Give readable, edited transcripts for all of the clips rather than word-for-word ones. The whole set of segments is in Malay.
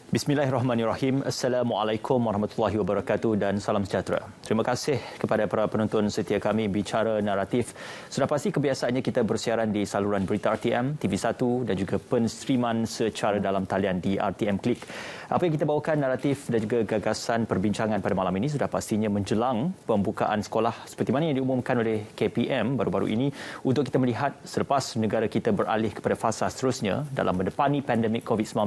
Bismillahirrahmanirrahim. Assalamualaikum warahmatullahi wabarakatuh dan salam sejahtera. Terima kasih kepada para penonton setia kami Bicara Naratif. Sudah pasti kebiasaannya kita bersiaran di saluran berita RTM, TV1 dan juga penstreaman secara dalam talian di RTM Klik. Apa yang kita bawakan naratif dan juga gagasan perbincangan pada malam ini sudah pastinya menjelang pembukaan sekolah seperti mana yang diumumkan oleh KPM baru-baru ini untuk kita melihat selepas negara kita beralih kepada fasa seterusnya dalam mendepani pandemik COVID-19,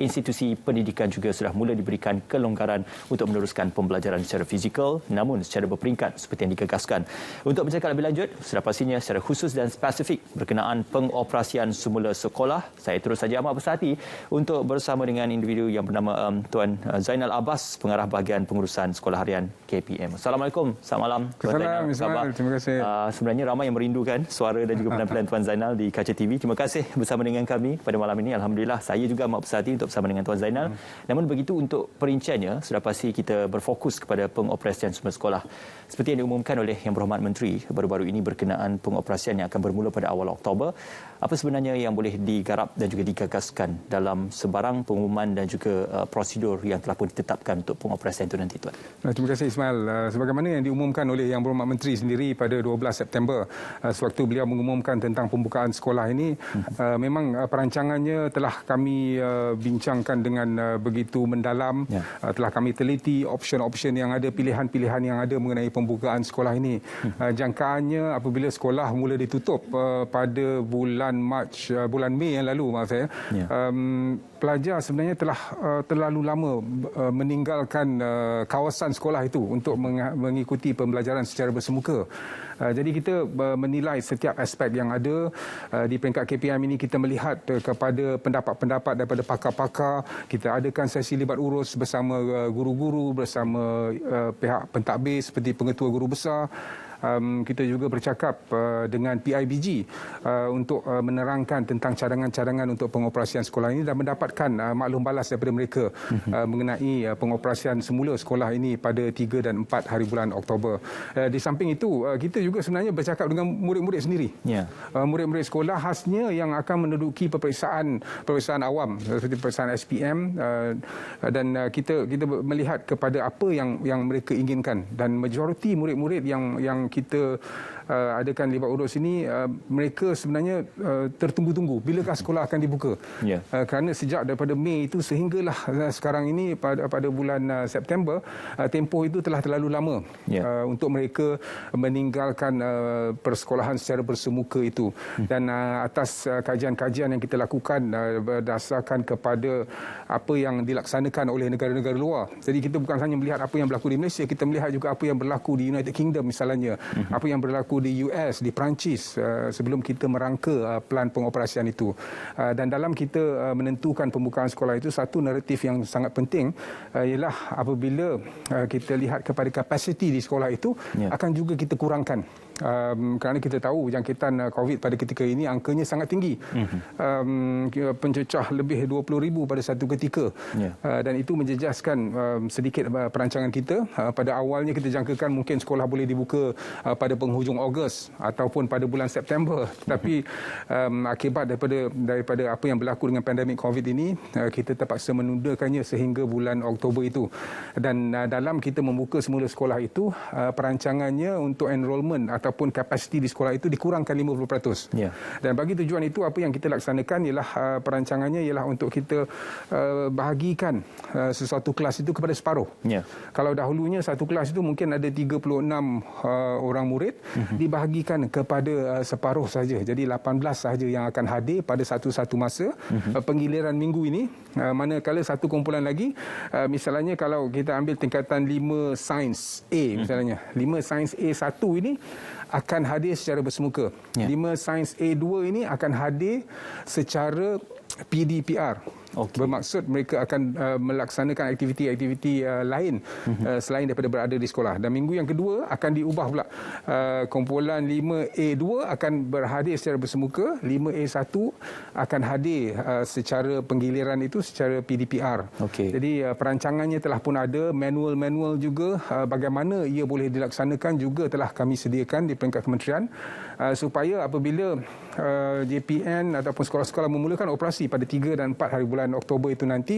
institusi pendidikan juga sudah mula diberikan kelonggaran untuk meneruskan pembelajaran secara fizikal namun secara berperingkat seperti yang digagaskan. Untuk bercakap lebih lanjut, sudah pastinya secara khusus dan spesifik berkenaan pengoperasian semula sekolah, saya terus saja amat berhati untuk bersama dengan individu yang bernama Tuan Zainal Abbas, pengarah bahagian pengurusan sekolah harian KPM. Assalamualaikum. Selamat malam. Assalamualaikum. Terima kasih. Sebenarnya ramai yang merindukan suara dan juga penampilan Tuan Zainal di kaca TV. Terima kasih bersama dengan kami pada malam ini. Alhamdulillah, saya juga amat berhati untuk bersama dengan Tuan Zainal. Namun begitu untuk perinciannya, sudah pasti kita berfokus kepada pengoperasian semula sekolah. Seperti yang diumumkan oleh Yang Berhormat Menteri baru-baru ini berkenaan pengoperasian yang akan bermula pada awal Oktober. Apa sebenarnya yang boleh digarap dan juga digagaskan dalam sebarang pengumuman dan juga prosedur yang telah pun ditetapkan untuk pengoperasian itu nanti, Tuan? Terima kasih Ismail. Sebagaimana yang diumumkan oleh Yang Berhormat Menteri sendiri pada 12 September sewaktu beliau mengumumkan tentang pembukaan sekolah ini, memang perancangannya telah kami bincangkan dengan begitu mendalam. Telah kami teliti option-option yang ada, pilihan-pilihan yang ada mengenai pembukaan sekolah ini. Jangkaannya apabila sekolah mula ditutup pada bulan Mei yang lalu, maaf saya, pelajar sebenarnya telah terlalu lama meninggalkan kawasan sekolah itu untuk mengikuti pembelajaran secara bersemuka. Jadi kita menilai setiap aspek yang ada di peringkat KPM ini. Kita melihat kepada pendapat-pendapat daripada pakar-pakar. Kita adakan sesi libat urus bersama guru-guru, bersama pihak pentadbir seperti pengetua guru besar. Kita juga bercakap dengan PIBG untuk menerangkan tentang cadangan-cadangan untuk pengoperasian sekolah ini dan mendapatkan maklum balas daripada mereka mengenai pengoperasian semula sekolah ini pada 3 dan 4 hari bulan Oktober. Di samping itu, kita juga sebenarnya bercakap dengan murid-murid sendiri. Murid-murid sekolah khasnya yang akan menduduki peperiksaan awam seperti peperiksaan SPM, dan kita melihat kepada apa yang mereka inginkan, dan majoriti murid-murid yang kita adakan libat urus ini, mereka sebenarnya tertunggu-tunggu bilakah sekolah akan dibuka. Kerana sejak daripada Mei itu sehinggalah sekarang ini pada bulan September, tempoh itu telah terlalu lama untuk mereka meninggalkan persekolahan secara bersemuka itu. Dan atas kajian-kajian yang kita lakukan berdasarkan kepada apa yang dilaksanakan oleh negara-negara luar. Jadi kita bukan hanya melihat apa yang berlaku di Malaysia, kita melihat juga apa yang berlaku di United Kingdom misalnya, apa yang berlaku di US, di Perancis sebelum kita merangka plan pengoperasian itu. Dan dalam kita menentukan pembukaan sekolah itu, satu naratif yang sangat penting ialah apabila kita lihat kepada kapasiti di sekolah itu akan juga kita kurangkan. Kerana kita tahu jangkitan COVID pada ketika ini angkanya sangat tinggi. Pencecah lebih 20,000 pada satu ketika. Dan itu menjejaskan sedikit perancangan kita. Pada awalnya kita jangkakan mungkin sekolah boleh dibuka pada penghujung Ogos ataupun pada bulan September. Tetapi akibat daripada apa yang berlaku dengan pandemik COVID ini, kita terpaksa menundakannya sehingga bulan Oktober itu. Dan dalam kita membuka semula sekolah itu, perancangannya untuk enrolment ataupun kapasiti di sekolah itu dikurangkan 50%. Dan bagi tujuan itu, apa yang kita laksanakan ialah perancangannya ialah untuk kita bahagikan sesuatu kelas itu kepada separuh. Kalau dahulunya satu kelas itu mungkin ada 36 orang murid, dibahagikan kepada separuh saja. Jadi 18 sahaja yang akan hadir pada satu-satu masa penggiliran minggu ini. Manakala satu kumpulan lagi, misalnya kalau kita ambil tingkatan 5 Sains A misalnya, 5 Sains A1 ini akan hadir secara bersemuka. 5 Sains A2 ini akan hadir secara PDPR. Bermaksud mereka akan melaksanakan aktiviti-aktiviti lain selain daripada berada di sekolah. Dan minggu yang kedua akan diubah pula. Kumpulan 5A2 akan berhadir secara bersemuka, 5A1 akan hadir secara penggiliran itu secara PDPR. Jadi perancangannya telah pun ada, manual-manual juga bagaimana ia boleh dilaksanakan juga telah kami sediakan di peringkat kementerian, supaya apabila JPN ataupun sekolah-sekolah memulakan operasi pada 3 dan 4 hari bulan bulan Oktober itu nanti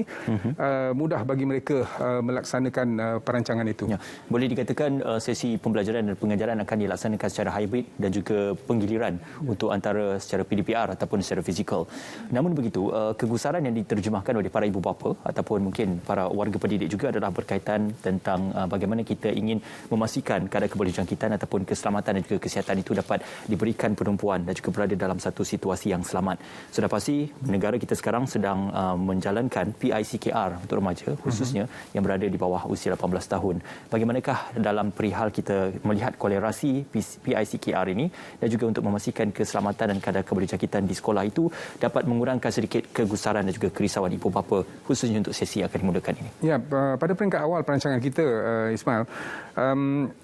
mudah bagi mereka melaksanakan perancangan itu. Ya. Boleh dikatakan sesi pembelajaran dan pengajaran akan dilaksanakan secara hybrid dan juga penggiliran untuk antara secara PDPR ataupun secara fizikal. Namun begitu, kegusaran yang diterjemahkan oleh para ibu bapa ataupun mungkin para warga pendidik juga adalah berkaitan tentang bagaimana kita ingin memastikan kadar keberjangkitan ataupun keselamatan dan juga kesihatan itu dapat diberikan penumpuan dan juga berada dalam satu situasi yang selamat. Sudah pasti negara kita sekarang sedang menjalankan PICKR untuk remaja khususnya yang berada di bawah usia 18 tahun. Bagaimanakah dalam perihal kita melihat kolerasi PICKR ini dan juga untuk memastikan keselamatan dan kadar keberjangkitan di sekolah itu dapat mengurangkan sedikit kegusaran dan juga kerisauan ibu bapa khususnya untuk sesi yang akan dimulakan ini. Ya, pada peringkat awal perancangan kita, Ismail,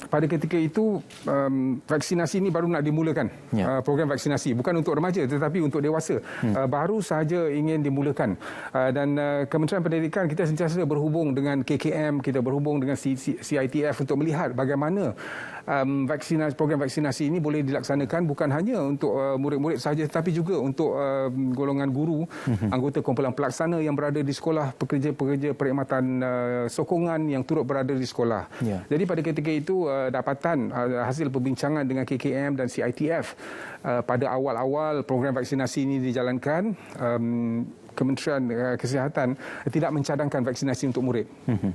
pada ketika itu vaksinasi ini baru nak dimulakan. Ya. Program vaksinasi bukan untuk remaja tetapi untuk dewasa. Baru sahaja ingin dimulakan. Dan Kementerian Pendidikan kita sentiasa berhubung dengan KKM, kita berhubung dengan CITF untuk melihat bagaimana program vaksinasi ini boleh dilaksanakan bukan hanya untuk murid-murid sahaja tetapi juga untuk golongan guru, anggota kumpulan pelaksana yang berada di sekolah, pekerja-pekerja perkhidmatan sokongan yang turut berada di sekolah. Ya. Jadi pada ketika itu dapatan hasil perbincangan dengan KKM dan CITF pada awal-awal program vaksinasi ini dijalankan, Kementerian Kesihatan tidak mencadangkan vaksinasi untuk murid.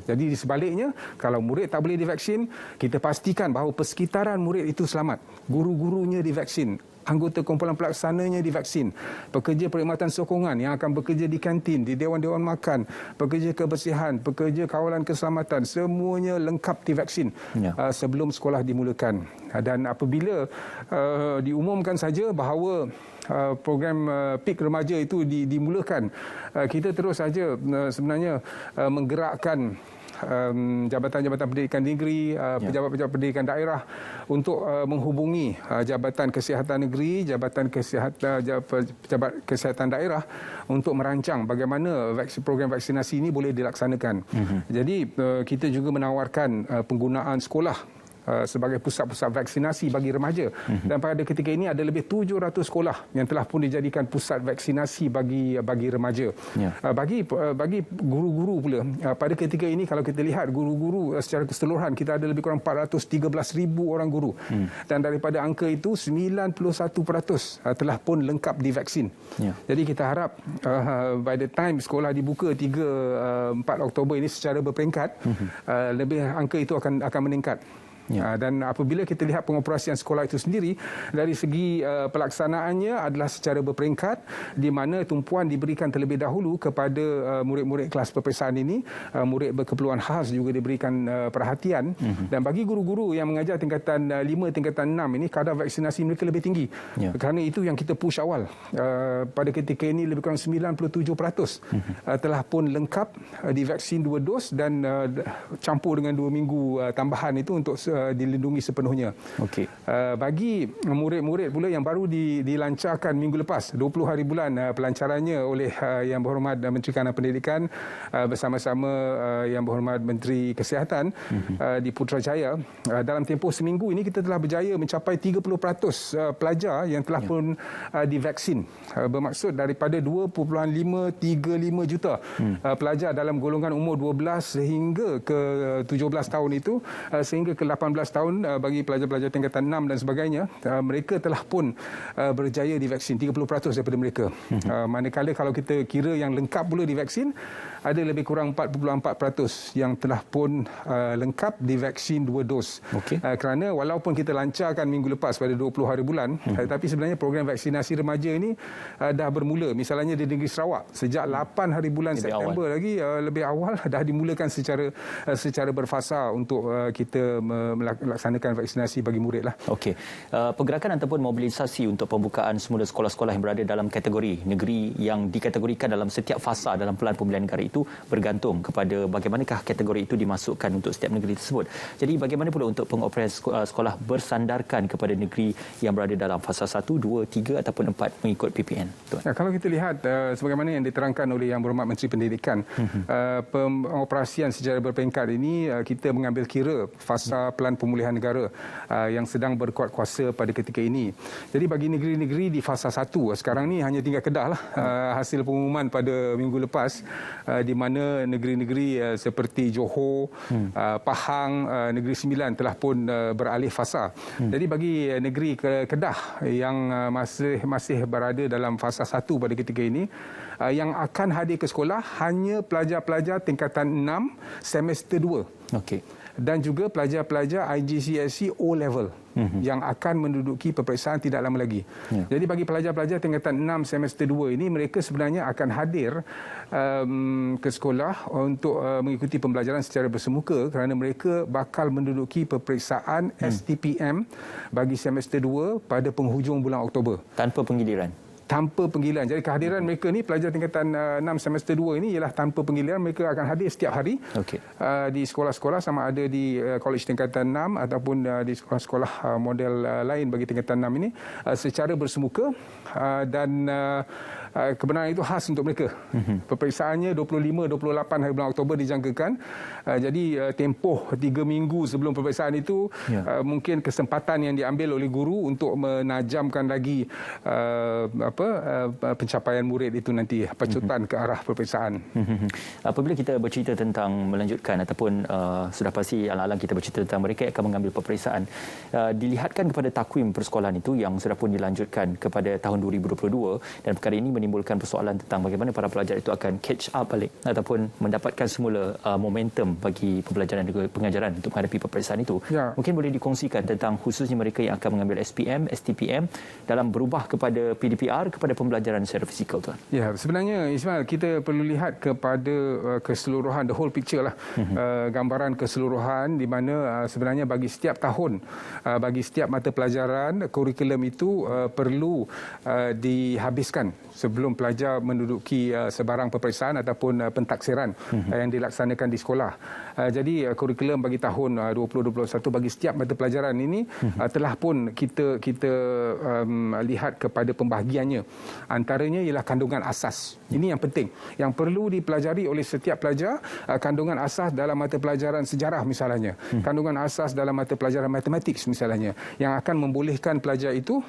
Jadi di sebaliknya, kalau murid tak boleh divaksin, kita pastikan bahawa persekitaran murid itu selamat. Guru-gurunya divaksin, anggota kumpulan pelaksananya divaksin, pekerja perkhidmatan sokongan yang akan bekerja di kantin, di dewan-dewan makan, pekerja kebersihan, pekerja kawalan keselamatan, semuanya lengkap divaksin sebelum sekolah dimulakan. Dan apabila diumumkan saja bahawa program PIK remaja itu dimulakan, kita terus saja sebenarnya menggerakkan Jabatan-Jabatan Pendidikan Negeri, pejabat-pejabat pendidikan daerah untuk menghubungi Jabatan Kesihatan Negeri, Pejabat Kesihatan Daerah untuk merancang bagaimana program vaksinasi ini boleh dilaksanakan. Jadi kita juga menawarkan penggunaan sekolah sebagai pusat-pusat vaksinasi bagi remaja. Dan pada ketika ini ada lebih 700 sekolah yang telah pun dijadikan pusat vaksinasi bagi remaja. Bagi guru-guru pula, pada ketika ini kalau kita lihat guru-guru secara keseluruhan, kita ada lebih kurang 413,000 orang guru. Dan daripada angka itu 91% telah pun lengkap divaksin. Jadi kita harap by the time sekolah dibuka 3-4 Oktober ini secara berperingkat, lebih angka itu akan meningkat. Dan apabila kita lihat pengoperasian sekolah itu sendiri, dari segi pelaksanaannya adalah secara berperingkat, di mana tumpuan diberikan terlebih dahulu kepada murid-murid kelas peperiksaan ini, murid berkeperluan khas juga diberikan perhatian. Dan bagi guru-guru yang mengajar tingkatan 5, tingkatan 6 ini, kadar vaksinasi mereka lebih tinggi. Kerana itu yang kita push awal. Pada ketika ini lebih kurang 97% telah pun lengkap divaksin 2 dos dan campur dengan 2 minggu tambahan itu untuk dilindungi sepenuhnya. Bagi murid-murid pula yang baru dilancarkan minggu lepas, 20 hari bulan pelancarannya oleh Yang Berhormat Menteri Kanan Pendidikan bersama-sama Yang Berhormat Menteri Kesihatan di Putrajaya. Dalam tempoh seminggu ini kita telah berjaya mencapai 30% pelajar yang telah pun divaksin. Bermaksud daripada 2.535 juta pelajar dalam golongan umur 12 sehingga ke 17 tahun itu, sehingga ke 18 tahun bagi pelajar-pelajar tingkatan 6 dan sebagainya, mereka telah pun berjaya divaksin, 30% daripada mereka. Manakala kalau kita kira yang lengkap pula divaksin, ada lebih kurang 4.4% yang telah pun lengkap divaksin 2 dos. Kerana walaupun kita lancarkan minggu lepas pada 20 hari bulan, tetapi sebenarnya program vaksinasi remaja ini dah bermula. Misalnya di negeri Sarawak, sejak 8 hari bulan September lagi, lebih awal dah dimulakan secara berfasa untuk kita melaksanakan vaksinasi bagi murid lah. Pergerakan ataupun mobilisasi untuk pembukaan semula sekolah-sekolah yang berada dalam kategori negeri yang dikategorikan dalam setiap fasa dalam pelan pemulihan negara itu itu bergantung kepada bagaimanakah kategori itu dimasukkan untuk setiap negeri tersebut. Jadi bagaimana pula untuk pengoperasian sekolah bersandarkan kepada negeri yang berada dalam fasa 1, 2, 3 ataupun 4 mengikut PPN? Ya, kalau kita lihat sebagaimana yang diterangkan oleh Yang Berhormat Menteri Pendidikan, pengoperasian secara berperingkat ini kita mengambil kira fasa pelan pemulihan negara yang sedang berkuat kuasa pada ketika ini. Jadi bagi negeri-negeri di fasa 1, sekarang ni hanya tinggal Kedah lah hasil pengumuman pada minggu lepas, di mana negeri-negeri seperti Johor, Pahang, Negeri Sembilan telah pun beralih fasa. Jadi bagi negeri Kedah yang masih berada dalam fasa 1 pada ketika ini, yang akan hadir ke sekolah hanya pelajar-pelajar tingkatan 6 semester 2. Okey. Dan juga pelajar-pelajar IGCSE O-level yang akan menduduki peperiksaan tidak lama lagi. Jadi bagi pelajar-pelajar tingkatan 6 semester 2 ini, mereka sebenarnya akan hadir ke sekolah untuk mengikuti pembelajaran secara bersemuka kerana mereka bakal menduduki peperiksaan STPM bagi semester 2 pada penghujung bulan Oktober. Tanpa penggiliran? Tanpa penggiliran. Jadi kehadiran mereka ni, pelajar tingkatan 6 semester 2 ini ialah tanpa penggiliran. Mereka akan hadir setiap hari di sekolah-sekolah, sama ada di kolej tingkatan 6 ataupun di sekolah-sekolah model lain bagi tingkatan 6 ini secara bersemuka, dan kebenaran itu khas untuk mereka. Peperiksaannya 25-28 hari bulan Oktober dijangkakan. Jadi tempoh 3 minggu sebelum peperiksaan itu mungkin kesempatan yang diambil oleh guru untuk menajamkan lagi pencapaian murid itu nanti, pacutan ke arah peperiksaan. Apabila kita bercerita tentang melanjutkan ataupun sudah pasti alang-alang kita bercerita tentang mereka yang akan mengambil peperiksaan, dilihatkan kepada takwim persekolahan itu yang sudah pun dilanjutkan kepada tahun 2022, dan perkara ini menimbulkan persoalan tentang bagaimana para pelajar itu akan catch up balik ataupun mendapatkan semula momentum bagi pembelajaran dan pengajaran untuk menghadapi peperiksaan itu. Mungkin boleh dikongsikan tentang khususnya mereka yang akan mengambil SPM, STPM dalam berubah kepada PDPR, kepada pembelajaran secara fizikal, tuan. Ya, sebenarnya Ismail, kita perlu lihat kepada keseluruhan, the whole picture lah, gambaran keseluruhan, di mana sebenarnya bagi setiap tahun, bagi setiap mata pelajaran, kurikulum itu perlu dihabiskan sebelum pelajar menduduki sebarang peperiksaan ataupun pentaksiran yang dilaksanakan di sekolah. Jadi kurikulum bagi tahun 2021 bagi setiap mata pelajaran ini telah pun kita lihat kepada pembahagiannya. Antaranya ialah kandungan asas. Ini yang penting, yang perlu dipelajari oleh setiap pelajar. Kandungan asas dalam mata pelajaran sejarah misalnya, kandungan asas dalam mata pelajaran matematik misalnya, yang akan membolehkan pelajar itu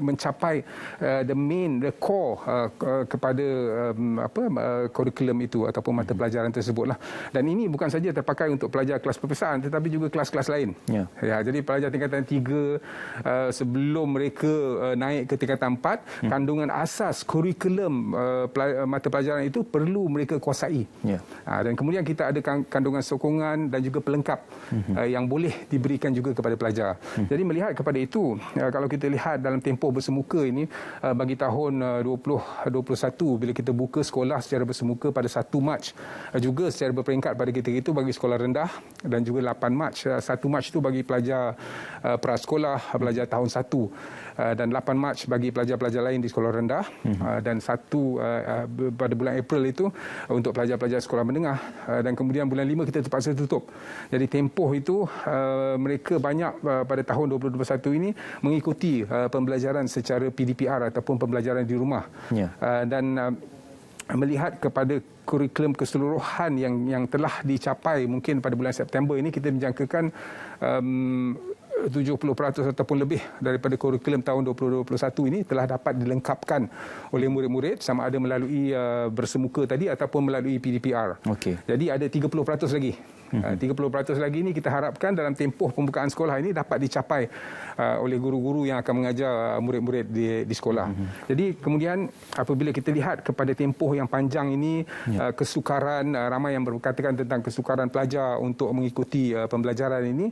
mencapai the core kepada kurikulum itu ataupun mata pelajaran tersebutlah. Dan ini bukan saja terpakai untuk pelajar kelas peperiksaan, tetapi juga kelas-kelas lain. Jadi pelajar tingkatan 3 sebelum mereka naik ke tingkatan 4, kandungan asas kurikulum mata pelajaran itu perlu mereka kuasai. Dan kemudian kita ada kandungan sokongan dan juga pelengkap yang boleh diberikan juga kepada pelajar. Jadi melihat kepada itu, kalau kita lihat dalam tempoh bersemuka ini, bagi tahun 2021 bila kita buka sekolah secara bersemuka pada 1 Mac, juga secara berperingkat pada ketika itu bagi sekolah rendah, dan juga 8 Mac. 1 Mac itu bagi pelajar prasekolah, pelajar tahun 1, dan 8 Mac bagi pelajar-pelajar lain di sekolah rendah, dan 1 pada bulan April itu untuk pelajar-pelajar sekolah menengah, dan kemudian bulan 5 kita terpaksa tutup. Jadi tempoh itu mereka banyak pada tahun 2021 ini mengikuti pembelajaran secara PDPR ataupun pembelajaran di rumah. Dan melihat kepada kurikulum keseluruhan yang telah dicapai mungkin pada bulan September ini, kita menjangkakan 70% ataupun lebih daripada kurikulum tahun 2021 ini telah dapat dilengkapkan oleh murid-murid, sama ada melalui bersemuka tadi ataupun melalui PDPR. Jadi ada 30% lagi. 30% lagi ini kita harapkan dalam tempoh pembukaan sekolah ini dapat dicapai oleh guru-guru yang akan mengajar murid-murid di sekolah. Jadi kemudian apabila kita lihat kepada tempoh yang panjang ini, kesukaran, ramai yang berkatakan tentang kesukaran pelajar untuk mengikuti pembelajaran ini,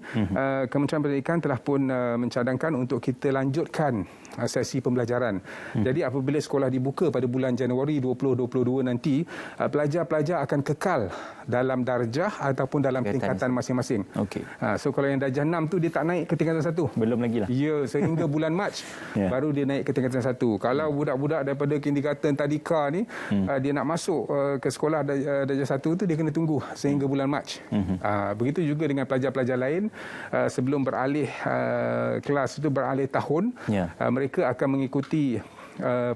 Kementerian Pendidikan telah pun mencadangkan untuk kita lanjutkan sesi pembelajaran. Jadi apabila sekolah dibuka pada bulan Januari 2022 nanti, pelajar-pelajar akan kekal dalam darjah ataupun dalam tingkatan masing-masing. Okey. So kalau yang darjah 6 tu dia tak naik ke tingkatan 1. Belum lagi lah. Ya, sehingga bulan Mac baru dia naik ke tingkatan 1. Kalau budak-budak daripada kindergarten tadika ni dia nak masuk ke sekolah darjah 1 tu dia kena tunggu sehingga bulan Mac. Begitu juga dengan pelajar-pelajar lain sebelum beralih kelas itu beralih tahun, mereka akan mengikuti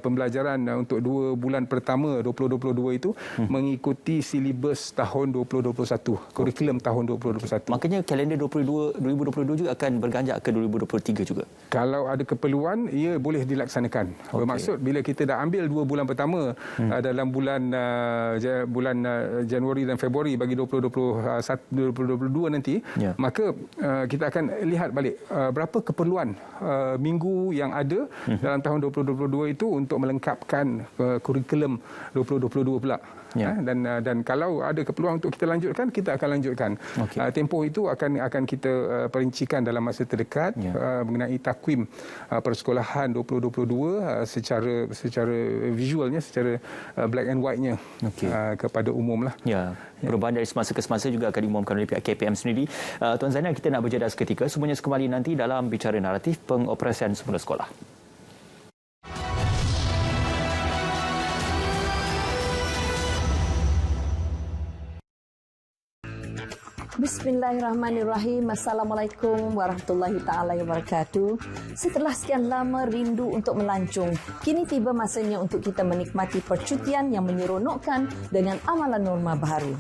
pembelajaran untuk 2 bulan pertama 2022 itu mengikuti silibus tahun 2021, kurikulum tahun 2021. Makanya kalender 2022 juga akan berganjak ke 2023 juga. Kalau ada keperluan, ia boleh dilaksanakan. Bermaksud bila kita dah ambil 2 bulan pertama dalam bulan Januari dan Februari bagi 2022 nanti, maka kita akan lihat balik berapa keperluan minggu yang ada dalam tahun 2022 itu untuk melengkapkan kurikulum 2022 pula. Dan kalau ada keperluan untuk kita lanjutkan, kita akan lanjutkan. Tempoh itu akan kita perincikan dalam masa terdekat mengenai takwim persekolahan 2022 secara visualnya, secara black and white-nya kepada umum lah. Perubahan dari semasa ke semasa juga akan diumumkan oleh pihak KPM sendiri. Tuan Zainal, kita nak berjeda seketika. Semuanya kembali nanti dalam Bicara Naratif Pengoperasian Semula Sekolah. Bismillahirrahmanirrahim. Assalamualaikum warahmatullahi taala wabarakatuh. Setelah sekian lama rindu untuk melancong, kini tiba masanya untuk kita menikmati percutian yang menyeronokkan dengan amalan norma baharu.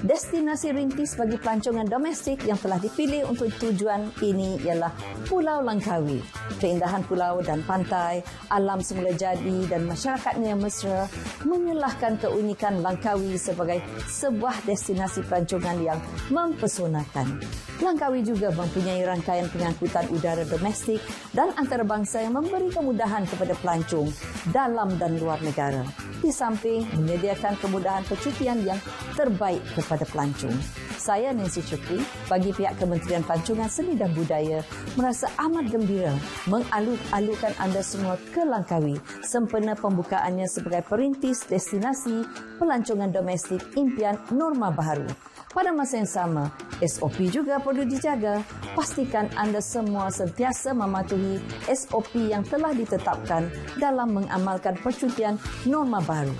Destinasi rintis bagi pelancongan domestik yang telah dipilih untuk tujuan ini ialah Pulau Langkawi. Keindahan pulau dan pantai, alam semula jadi dan masyarakatnya yang mesra menyelahkan keunikan Langkawi sebagai sebuah destinasi pelancongan yang mempesonakan. Langkawi juga mempunyai rangkaian pengangkutan udara domestik dan antarabangsa yang memberi kemudahan kepada pelancong dalam dan luar negara. Di samping menyediakan kemudahan percutian yang terbaik kepada pelancong. Saya Nancy Chukri bagi pihak Kementerian Pelancongan Seni dan Budaya merasa amat gembira mengaluk-alukkan anda semua ke Langkawi sempena pembukaannya sebagai perintis destinasi pelancongan domestik impian norma baharu. Pada masa yang sama, SOP juga perlu dijaga. Pastikan anda semua sentiasa mematuhi SOP yang telah ditetapkan dalam mengamalkan percutian norma baru.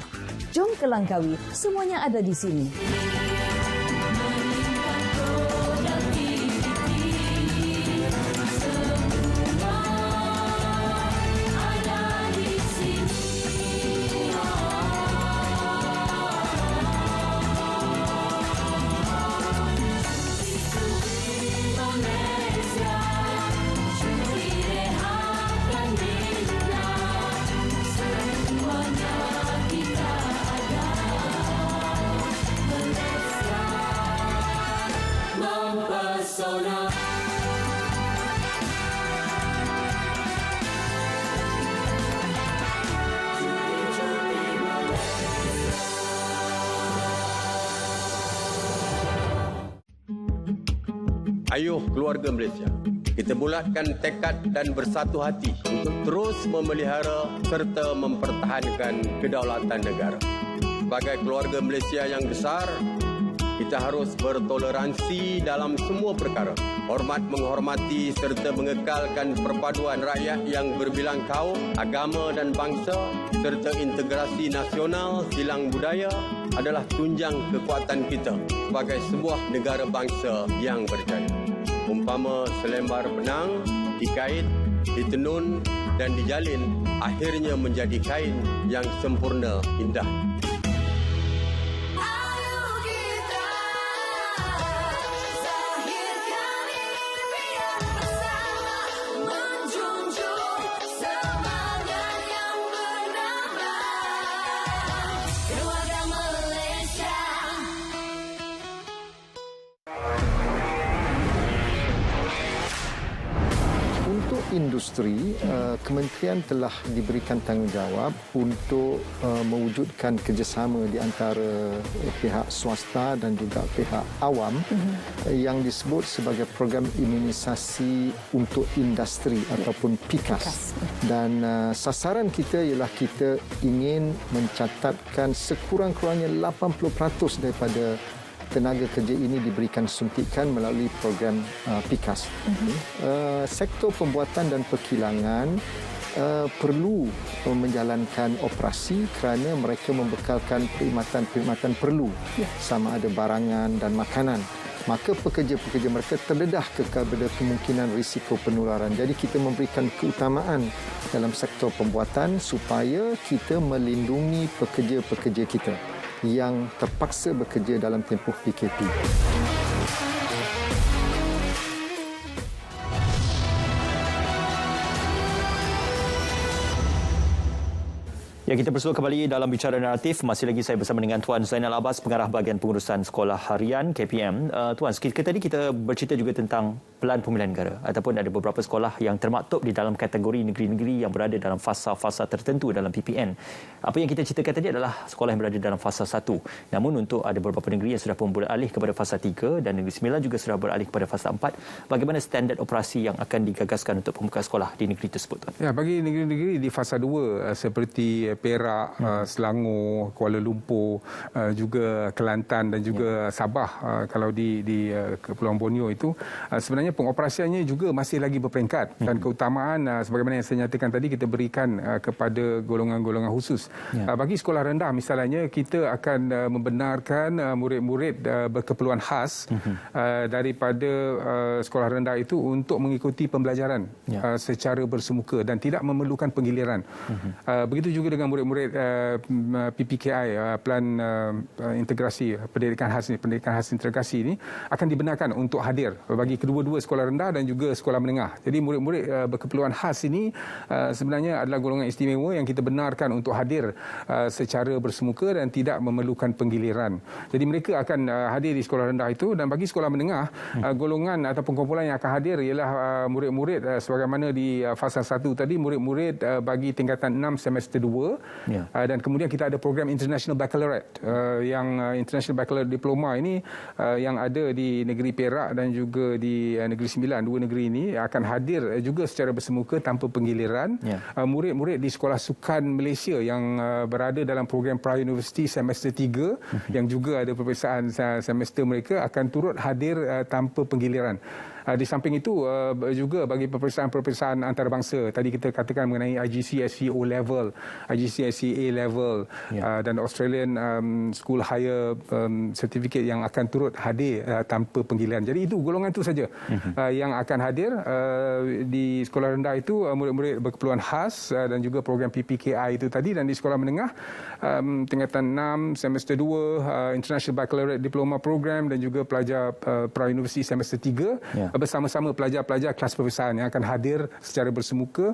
Jom ke Langkawi, semuanya ada di sini. Ayuh keluarga Malaysia, kita bulatkan tekad dan bersatu hati untuk terus memelihara serta mempertahankan kedaulatan negara. Sebagai keluarga Malaysia yang besar, kita harus bertoleransi dalam semua perkara. Hormat menghormati serta mengekalkan perpaduan rakyat yang berbilang kaum, agama dan bangsa serta integrasi nasional silang budaya adalah tunjang kekuatan kita sebagai sebuah negara bangsa yang berjaya. Umpama selembar benang dikait, ditenun dan dijalin, akhirnya menjadi kain yang sempurna indah. Industri, kementerian telah diberikan tanggungjawab untuk mewujudkan kerjasama di antara pihak swasta dan juga pihak awam yang disebut sebagai program imunisasi untuk industri ataupun PIKAS. Dan sasaran kita ialah kita ingin mencatatkan sekurang-kurangnya 80% daripada tenaga kerja ini diberikan suntikan melalui program PIKAS. Sektor pembuatan dan perkilangan perlu menjalankan operasi kerana mereka membekalkan perkhidmatan perlu, sama ada barangan dan makanan. Maka pekerja-pekerja mereka terdedah kepada kemungkinan risiko penularan. Jadi kita memberikan keutamaan dalam sektor pembuatan supaya kita melindungi pekerja-pekerja kita yang terpaksa bekerja dalam tempoh PKP. Ya, kita bersua kembali dalam Bicara Naratif. Masih lagi saya bersama dengan Tuan Zainal Abbas, Pengarah Bahagian Pengurusan Sekolah Harian KPM. Tuan, tadi kita bercerita juga tentang Pelan Pemilihan Negara ataupun ada beberapa sekolah yang termaktub di dalam kategori negeri-negeri yang berada dalam fasa-fasa tertentu dalam PPN. Apa yang kita ceritakan tadi adalah sekolah yang berada dalam fasa 1. Namun untuk ada beberapa negeri yang sudah pun beralih kepada fasa 3 dan Negeri Sembilan juga sudah beralih kepada fasa 4. Bagaimana standard operasi yang akan digagaskan untuk pembukaan sekolah di negeri tersebut, Tuan? Ya, bagi negeri-negeri di fasa 2 seperti Perak, Selangor, Kuala Lumpur, juga Kelantan dan juga Sabah, kalau di Kepulauan Borneo itu sebenarnya pengoperasiannya juga masih lagi berperingkat dan keutamaan sebagaimana yang saya nyatakan tadi kita berikan kepada golongan-golongan khusus. Bagi sekolah rendah misalnya kita akan membenarkan murid-murid berkeperluan khas daripada sekolah rendah itu untuk mengikuti pembelajaran secara bersemuka dan tidak memerlukan penggiliran. Begitu juga dengan murid-murid PPKI, Pelan Integrasi Pendidikan Khas Integrasi ini akan dibenarkan untuk hadir bagi kedua-dua sekolah rendah dan juga sekolah menengah. Jadi murid-murid berkeperluan khas ini sebenarnya adalah golongan istimewa yang kita benarkan untuk hadir secara bersemuka dan tidak memerlukan penggiliran. Jadi mereka akan hadir di sekolah rendah itu, dan bagi sekolah menengah golongan ataupun kumpulan yang akan hadir ialah murid-murid sebagaimana di fasa 1 tadi, murid-murid bagi tingkatan 6 semester 2 dan kemudian kita ada program International Baccalaureate yang International Baccalaureate Diploma ini yang ada di negeri Perak dan juga di Negeri Sembilan. Dua negeri ini akan hadir juga secara bersemuka tanpa penggiliran. Murid-murid di Sekolah Sukan Malaysia yang berada dalam program pra-universiti semester 3 yang juga ada peperiksaan semester mereka akan turut hadir tanpa penggiliran. Di samping itu juga bagi peperiksaan antarabangsa, tadi kita katakan mengenai IGCSE O level, IGCSE A level dan Australian School Higher Certificate yang akan turut hadir tanpa penggiliran. Jadi itu golongan itu saja yang akan hadir di sekolah rendah itu, murid-murid berkeperluan khas dan juga program PPKI itu tadi, dan di sekolah menengah tingkatan 6 semester 2 International Baccalaureate Diploma Program dan juga pelajar pra-universiti semester 3 bersama-sama pelajar-pelajar kelas peperiksaan yang akan hadir secara bersemuka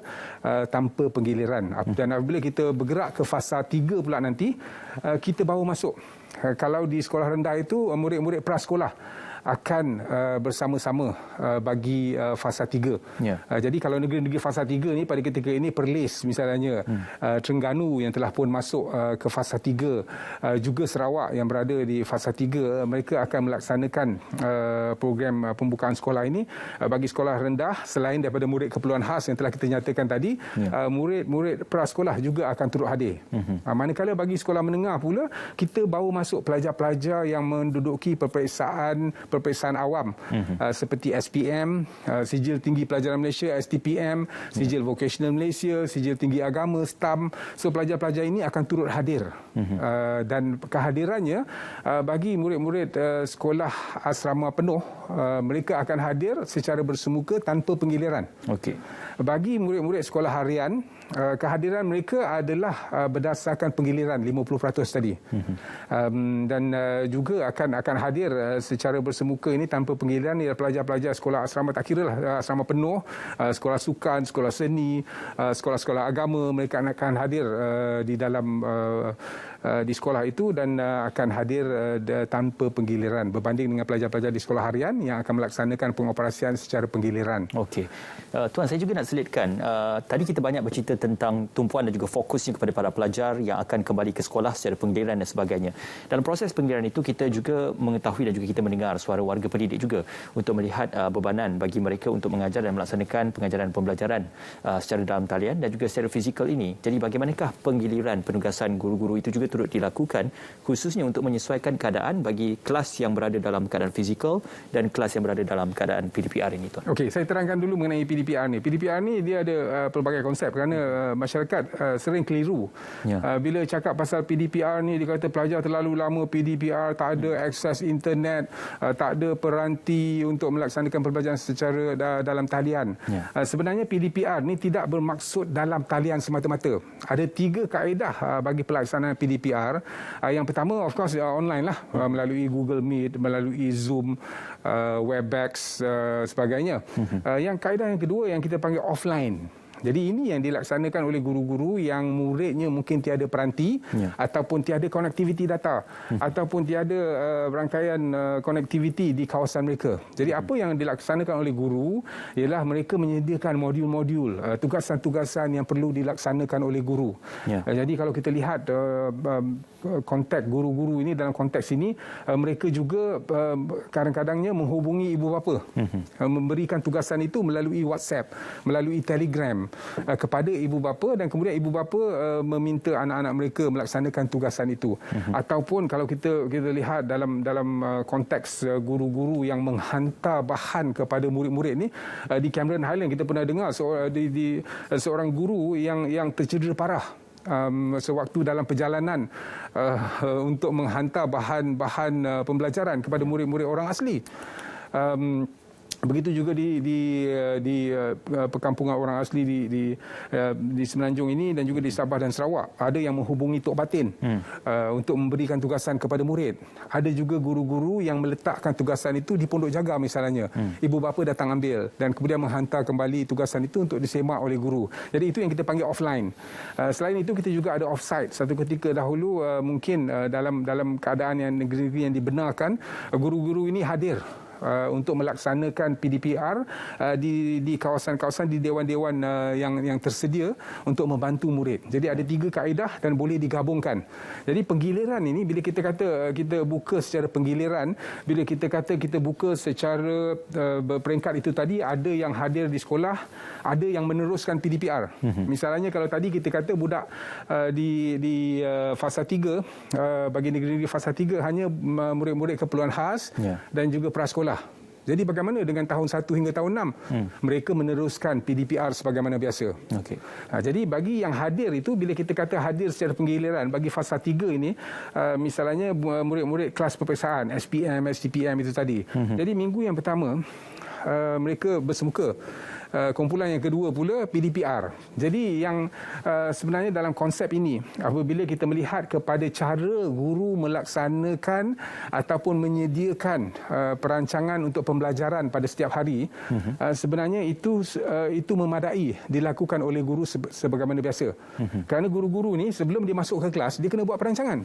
tanpa penggiliran. Dan apabila kita bergerak ke fasa 3 pula nanti, kita baru masuk. Kalau di sekolah rendah itu murid-murid prasekolah akan bersama-sama bagi fasa 3. Jadi kalau negeri-negeri fasa 3 ni pada ketika ini Perlis misalnya, Terengganu yang telah pun masuk ke fasa 3, juga Sarawak yang berada di fasa 3, mereka akan melaksanakan program pembukaan sekolah ini. Bagi sekolah rendah, selain daripada murid keperluan khas yang telah kita nyatakan tadi, murid-murid prasekolah juga akan turut hadir. Manakala bagi sekolah menengah pula, kita baru masuk pelajar-pelajar yang menduduki peperiksaan awam seperti SPM, Sijil Tinggi Pelajaran Malaysia, STPM, Sijil Vocational Malaysia, Sijil Tinggi Agama, STAM. So pelajar-pelajar ini akan turut hadir. Dan kehadirannya bagi murid-murid sekolah asrama penuh, mereka akan hadir secara bersemuka tanpa penggiliran. Bagi murid-murid sekolah harian, kehadiran mereka adalah berdasarkan penggiliran 50% tadi. Dan juga akan hadir secara bersemuka ini tanpa penggiliran ialah pelajar-pelajar sekolah asrama, tak kira lah asrama penuh, sekolah sukan, sekolah seni, sekolah-sekolah agama, mereka akan hadir di dalam di sekolah itu dan akan hadir tanpa penggiliran berbanding dengan pelajar-pelajar di sekolah harian yang akan melaksanakan pengoperasian secara penggiliran. Tuan, saya juga nak selitkan, tadi kita banyak bercerita tentang tumpuan dan juga fokusnya kepada para pelajar yang akan kembali ke sekolah secara penggiliran dan sebagainya. Dalam proses penggiliran itu kita juga mengetahui dan juga kita mendengar suara warga pendidik juga untuk melihat bebanan bagi mereka untuk mengajar dan melaksanakan pengajaran pembelajaran secara dalam talian dan juga secara fizikal ini. Jadi bagaimanakah penggiliran penugasan guru-guru itu juga juga turut dilakukan khususnya untuk menyesuaikan keadaan bagi kelas yang berada dalam keadaan fizikal dan kelas yang berada dalam keadaan PDPR ini, Tuan. Okey, saya terangkan dulu mengenai PDPR ni. PDPR ni dia ada pelbagai konsep kerana masyarakat sering keliru. Bila cakap pasal PDPR ni, dia kata pelajar terlalu lama PDPR, tak ada akses internet, tak ada peranti untuk melaksanakan pembelajaran secara dalam talian. Sebenarnya PDPR ni tidak bermaksud dalam talian semata-mata. Ada 3 kaedah bagi pelaksanaan PDPR. Yang pertama, of course, online lah, melalui Google Meet, melalui Zoom, Webex, sebagainya. Yang kaedah yang kedua yang kita panggil offline. Jadi ini yang dilaksanakan oleh guru-guru yang muridnya mungkin tiada peranti ataupun tiada konektiviti data ataupun tiada rangkaian konektiviti di kawasan mereka. Jadi apa yang dilaksanakan oleh guru ialah mereka menyediakan modul-modul tugasan-tugasan yang perlu dilaksanakan oleh guru. Jadi kalau kita lihat konteks guru-guru ini dalam konteks ini, mereka juga kadang-kadangnya menghubungi ibu bapa, memberikan tugasan itu melalui WhatsApp, melalui Telegram kepada ibu bapa, dan kemudian ibu bapa meminta anak-anak mereka melaksanakan tugasan itu. Ataupun kalau kita lihat dalam konteks guru-guru yang menghantar bahan kepada murid-murid ni, di Cameron Highland kita pernah dengar seorang guru yang tercedera parah sewaktu dalam perjalanan untuk menghantar bahan-bahan pembelajaran kepada murid-murid orang asli. Begitu juga di perkampungan orang asli di Semenanjung ini dan juga di Sabah dan Sarawak. Ada yang menghubungi Tok Batin untuk memberikan tugasan kepada murid. Ada juga guru-guru yang meletakkan tugasan itu di Pondok Jaga misalnya. Ibu bapa datang ambil dan kemudian menghantar kembali tugasan itu untuk disemak oleh guru. Jadi itu yang kita panggil offline. Selain itu kita juga ada offsite. Satu ketika dahulu mungkin dalam keadaan yang negeri yang dibenarkan, guru-guru ini hadir untuk melaksanakan PDPR di kawasan-kawasan, di dewan-dewan yang tersedia untuk membantu murid. Jadi ada 3 kaedah dan boleh digabungkan. Jadi penggiliran ini, bila kita kata kita buka secara penggiliran, bila kita kata kita buka secara berperingkat itu tadi, ada yang hadir di sekolah, ada yang meneruskan PDPR. Misalnya kalau tadi kita kata budak di fasa 3, bagi negeri fasa 3 hanya murid-murid keperluan khas dan juga prasekolah. Jadi bagaimana dengan tahun 1 hingga tahun 6? Mereka meneruskan PDPR sebagaimana biasa. Jadi bagi yang hadir itu, bila kita kata hadir secara penggiliran, bagi fasa 3 ini, misalnya murid-murid kelas peperiksaan, SPM, STPM itu tadi. Jadi minggu yang pertama, mereka bersemuka. Kumpulan yang kedua pula PDPR. Jadi yang sebenarnya dalam konsep ini, apabila kita melihat kepada cara guru melaksanakan ataupun menyediakan perancangan untuk pembelajaran pada setiap hari, sebenarnya itu memadai dilakukan oleh guru sebagaimana biasa. Kerana guru-guru ni sebelum dia masuk ke kelas, dia kena buat perancangan.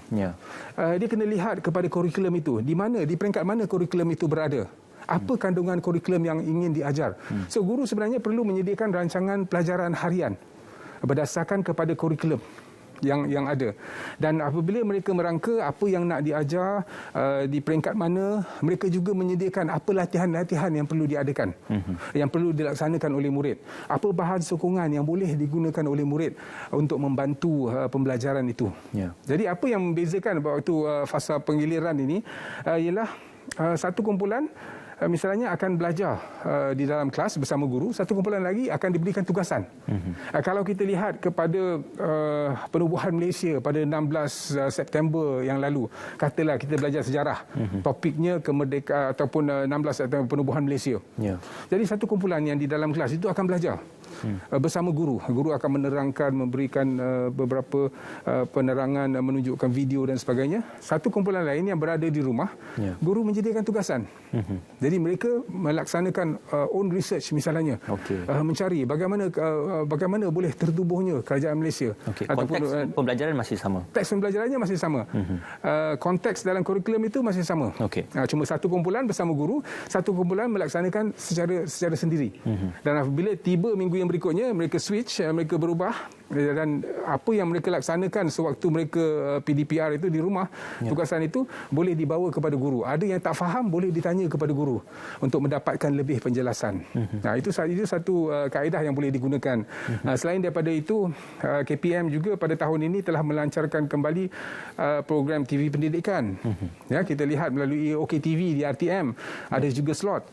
Dia kena lihat kepada kurikulum itu, di mana, di peringkat mana kurikulum itu berada. Apa kandungan kurikulum yang ingin diajar. So guru sebenarnya perlu menyediakan rancangan pelajaran harian berdasarkan kepada kurikulum yang ada. Dan apabila mereka merangka apa yang nak diajar di peringkat mana, mereka juga menyediakan apa latihan-latihan yang perlu diadakan, yang perlu dilaksanakan oleh murid. Apa bahan sokongan yang boleh digunakan oleh murid untuk membantu pembelajaran itu. Jadi apa yang membezakan waktu fasa penggiliran ini ialah satu kumpulan misalnya akan belajar di dalam kelas bersama guru, satu kumpulan lagi akan diberikan tugasan. Kalau kita lihat kepada penubuhan Malaysia pada 16 September yang lalu, katalah kita belajar sejarah, topiknya kemerdekaan ataupun 16 September penubuhan Malaysia. Jadi satu kumpulan yang di dalam kelas itu akan belajar bersama guru. Guru akan menerangkan, memberikan beberapa penerangan, menunjukkan video dan sebagainya. Satu kumpulan lain yang berada di rumah, guru menyediakan tugasan. Jadi mereka melaksanakan own research misalnya, mencari bagaimana boleh tertubuhnya kerajaan Malaysia. Konteks pembelajaran masih sama. Teks pembelajarannya masih sama. Konteks dalam kurikulum itu masih sama. Cuma satu kumpulan bersama guru, satu kumpulan melaksanakan secara sendiri. Dan apabila tiba minggu yang berikutnya, mereka switch, mereka berubah dan apa yang mereka laksanakan sewaktu mereka PDPR itu di rumah, tugasan itu boleh dibawa kepada guru. Ada yang tak faham boleh ditanya kepada guru untuk mendapatkan lebih penjelasan. Nah, itu satu kaedah yang boleh digunakan. Selain daripada itu, KPM juga pada tahun ini telah melancarkan kembali program TV pendidikan. Ya, kita lihat melalui OKTV di RTM ada juga slot.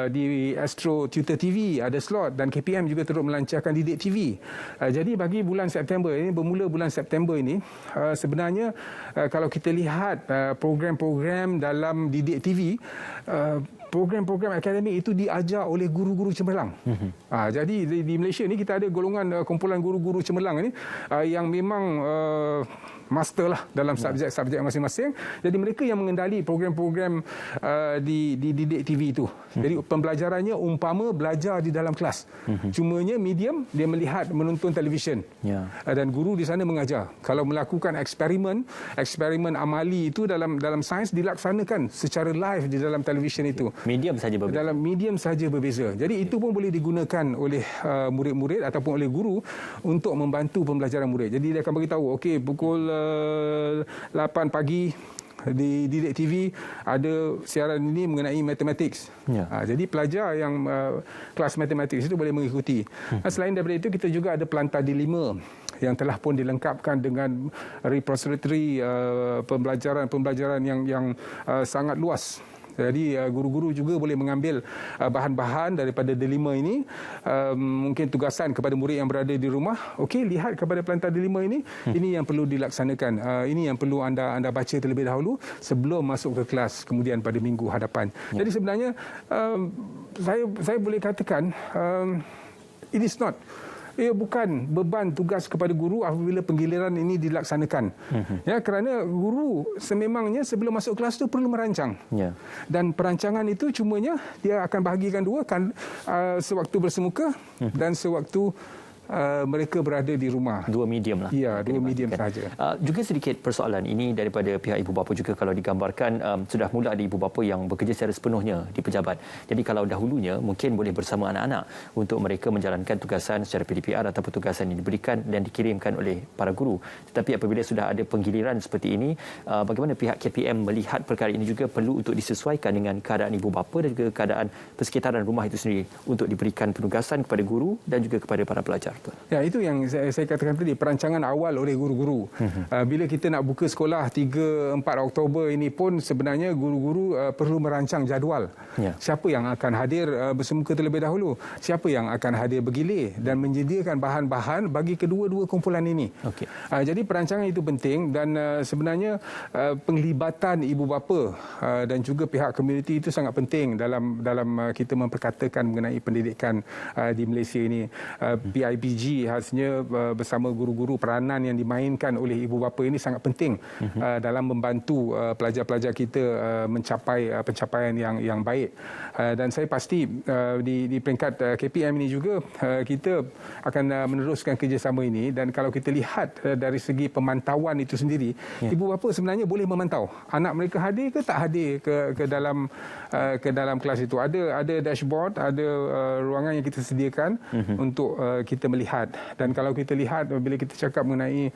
Di Astro Tutor TV ada slot dan KPM juga turut melancarkan Didik TV. Jadi bagi bulan September ini, bermula bulan September ini, sebenarnya kalau kita lihat program-program dalam Didik TV, program-program akademik itu diajar oleh guru-guru cemerlang. Jadi di Malaysia ni kita ada golongan kumpulan guru-guru cemerlang ini yang memang master lah dalam subjek-subjek masing-masing. Jadi mereka yang mengendali program-program di Didik TV itu. Jadi pembelajarannya umpama belajar di dalam kelas. Cumanya medium dia melihat menonton televisyen. Dan guru di sana mengajar. Kalau melakukan eksperimen amali itu dalam sains dilaksanakan secara live di dalam televisyen itu. Medium saja berbeza. Dalam medium saja berbeza. Jadi itu pun boleh digunakan oleh murid-murid ataupun oleh guru untuk membantu pembelajaran murid. Jadi dia akan beritahu, okey, pukul 8 pagi di Didik TV ada siaran ini mengenai matematik. Jadi pelajar yang kelas matematik itu boleh mengikuti. Selain daripada itu, kita juga ada Pelantar D5 yang telah pun dilengkapkan dengan repository pembelajaran yang sangat luas. Jadi guru-guru juga boleh mengambil bahan-bahan daripada D5 ini, mungkin tugasan kepada murid yang berada di rumah. Okey, lihat kepada Pelantar D5 ini yang perlu dilaksanakan. Ini yang perlu anda baca terlebih dahulu sebelum masuk ke kelas kemudian pada minggu hadapan. Jadi sebenarnya saya boleh katakan it is not, ia bukan beban tugas kepada guru apabila penggiliran ini dilaksanakan. Ya, kerana guru sememangnya sebelum masuk kelas itu perlu merancang. Dan perancangan itu cumanya dia akan bahagikan dua, sewaktu bersemuka dan sewaktu mereka berada di rumah. Dua medium lah. Ya, dua medium sahaja. Juga sedikit persoalan ini daripada pihak ibu bapa juga, kalau digambarkan sudah mula ada ibu bapa yang bekerja secara sepenuhnya di pejabat. Jadi kalau dahulunya mungkin boleh bersama anak-anak untuk mereka menjalankan tugasan secara PDPR ataupun tugasan yang diberikan dan dikirimkan oleh para guru. Tetapi apabila sudah ada penggiliran seperti ini, bagaimana pihak KPM melihat perkara ini juga perlu untuk disesuaikan dengan keadaan ibu bapa dan juga keadaan persekitaran rumah itu sendiri untuk diberikan penugasan kepada guru dan juga kepada para pelajar. Ya, itu yang saya katakan tadi, perancangan awal oleh guru-guru. Bila kita nak buka sekolah 3-4 Oktober ini pun sebenarnya guru-guru perlu merancang jadual. Siapa yang akan hadir bersemuka terlebih dahulu, siapa yang akan hadir bergilir dan menyediakan bahan-bahan bagi kedua-dua kumpulan ini. Jadi perancangan itu penting dan sebenarnya penglibatan ibu bapa dan juga pihak komuniti itu sangat penting dalam kita memperkatakan mengenai pendidikan di Malaysia ini. PIBG khasnya bersama guru-guru, peranan yang dimainkan oleh ibu bapa ini sangat penting dalam membantu pelajar-pelajar kita mencapai pencapaian yang baik. Dan saya pasti di peringkat KPM ini juga kita akan meneruskan kerjasama ini. Dan kalau kita lihat dari segi pemantauan itu sendiri, ibu bapa sebenarnya boleh memantau anak mereka hadir ke tak hadir ke dalam kelas itu. Ada dashboard, ada ruangan yang kita sediakan untuk kita melihat. Dan kalau kita lihat bila kita cakap mengenai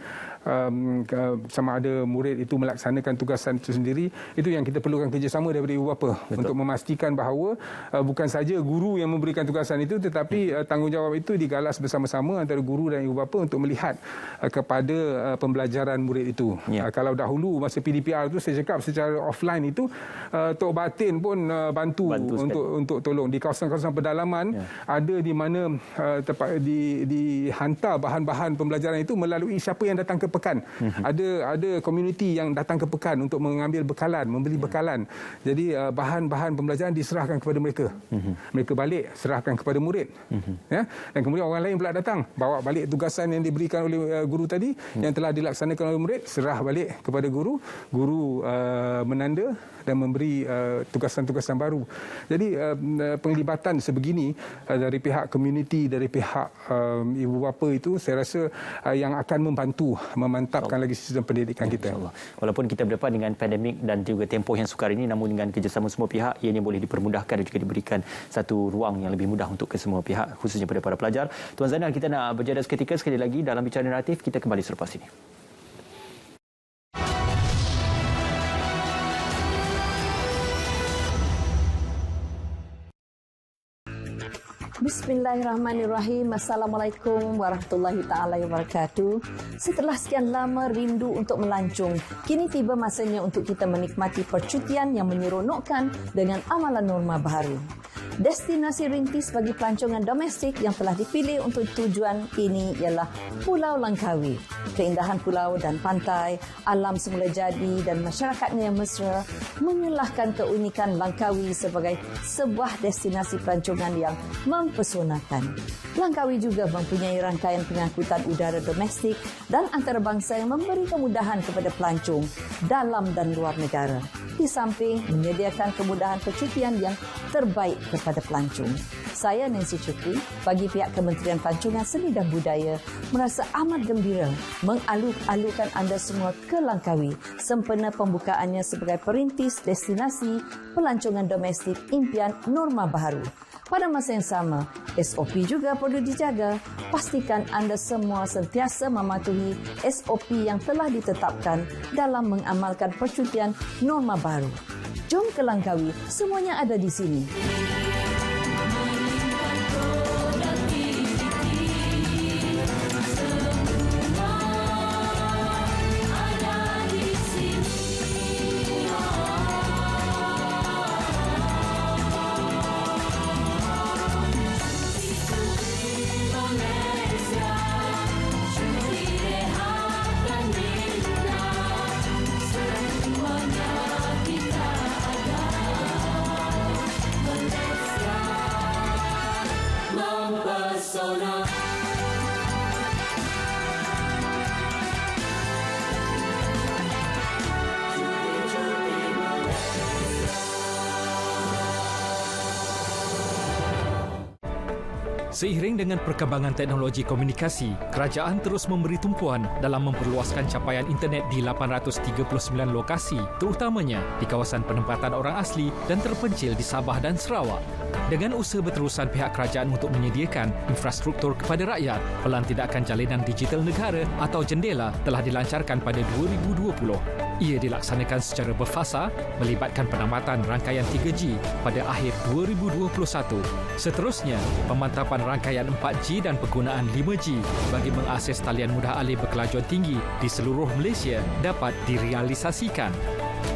sama ada murid itu melaksanakan tugasan itu sendiri, itu yang kita perlukan kerjasama daripada ibu bapa untuk memastikan bahawa bukan saja guru yang memberikan tugasan itu, tetapi tanggungjawab itu digalas bersama-sama antara guru dan ibu bapa untuk melihat kepada pembelajaran murid itu. Kalau dahulu masa PDPR itu saya cakap secara offline itu Tok Batin pun bantu untuk tolong di kawasan-kawasan pedalaman. Ada di mana dihantar bahan-bahan pembelajaran itu melalui siapa yang datang ke pekan. Ada komuniti yang datang ke pekan untuk mengambil bekalan, membeli bekalan. Jadi bahan-bahan pembelajaran diserahkan kepada mereka. Mereka balik serahkan kepada murid. Dan kemudian orang lain pula datang bawa balik tugasan yang diberikan oleh guru tadi yang telah dilaksanakan oleh murid, serah balik kepada guru. Guru menanda dan memberi tugasan-tugasan baru. Jadi penglibatan sebegini dari pihak komuniti, dari pihak ibu bapa itu saya rasa yang akan membantu memantapkan lagi sistem pendidikan kita. Walaupun kita berdepan dengan pandemik dan juga tempoh yang sukar ini, namun dengan kerjasama semua pihak, ianya boleh dipermudahkan dan juga diberikan satu ruang yang lebih mudah untuk ke semua pihak, khususnya pada para pelajar. Tuan Zainal, kita nak berjeda seketika. Sekali lagi dalam Bicara Naratif, kita kembali selepas ini. Bismillahirrahmanirrahim. Assalamualaikum warahmatullahi taala wabarakatuh. Setelah sekian lama rindu untuk melancong, kini tiba masanya untuk kita menikmati percutian yang menyeronokkan dengan amalan norma baru. Destinasi rintis bagi pelancongan domestik yang telah dipilih untuk tujuan ini ialah Pulau Langkawi. Keindahan pulau dan pantai, alam semula jadi dan masyarakatnya yang mesra mengelahkan keunikan Langkawi sebagai sebuah destinasi pelancongan yang mempesonakan. Langkawi juga mempunyai rangkaian pengangkutan udara domestik dan antarabangsa yang memberi kemudahan kepada pelancong dalam dan luar negara. Di samping menyediakan kemudahan percutian yang terbaik kepada pelancong. Saya Nancy Cukri, bagi pihak Kementerian Pelancongan Seni dan Budaya, merasa amat gembira mengaluk-alukan anda semua ke Langkawi sempena pembukaannya sebagai perintis destinasi pelancongan domestik impian norma baru. Pada masa yang sama, SOP juga perlu dijaga. Pastikan anda semua sentiasa mematuhi SOP yang telah ditetapkan dalam mengamalkan percutian norma baru. Jom ke Langkawi, semuanya ada di sini. Seiring dengan perkembangan teknologi komunikasi, kerajaan terus memberi tumpuan dalam memperluaskan capaian internet di 839 lokasi, terutamanya di kawasan penempatan orang asli dan terpencil di Sabah dan Sarawak. Dengan usaha berterusan pihak kerajaan untuk menyediakan infrastruktur kepada rakyat, pelan tindakan jalinan digital negara atau jendela telah dilancarkan pada 2020. Ia dilaksanakan secara berfasa melibatkan penamatan rangkaian 3G pada akhir 2021. Seterusnya, pemantapan rangkaian 4G dan penggunaan 5G bagi mengakses talian mudah alih berkelajuan tinggi di seluruh Malaysia dapat direalisasikan.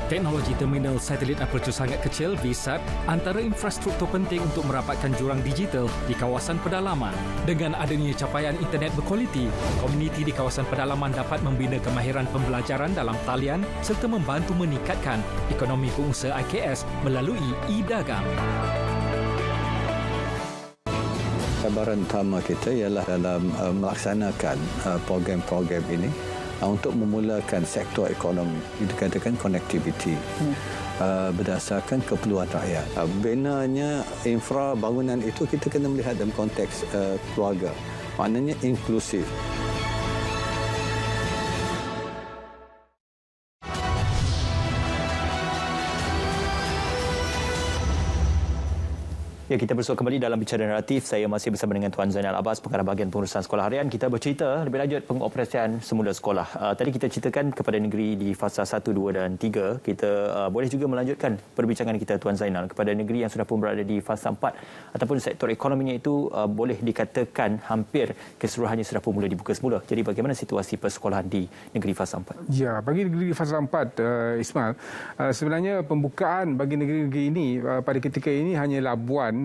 Teknologi terminal satelit aperture sangat kecil VSAT antara infrastruktur penting untuk merapatkan jurang digital di kawasan pedalaman. Dengan adanya capaian internet berkualiti, komuniti di kawasan pedalaman dapat membina kemahiran pembelajaran dalam talian serta membantu meningkatkan ekonomi pengusaha IKS melalui e-dagang. Cabaran utama kita ialah dalam melaksanakan program-program ini untuk memulakan sektor ekonomi, dikatakan connectivity, berdasarkan keperluan rakyat. Binanya infra bangunan itu kita kena melihat dalam konteks keluarga, maknanya inklusif. Ya, kita bersua kembali dalam Bicara Naratif. Saya masih bersama dengan Tuan Zainal Abbas, Pengarah Bahagian Pengurusan Sekolah Harian. Kita bercerita lebih lanjut pengoperasian semula sekolah. Tadi kita ceritakan kepada negeri di fasa 1, 2 dan 3. Kita boleh juga melanjutkan perbincangan kita, Tuan Zainal, kepada negeri yang sudah pun berada di fasa 4 ataupun sektor ekonominya itu boleh dikatakan hampir keseluruhannya sudah pun mula dibuka semula. Jadi bagaimana situasi persekolahan di negeri fasa 4? Ya, bagi negeri fasa 4, Ismail, sebenarnya pembukaan bagi negeri-negeri ini pada ketika ini hanya Labuan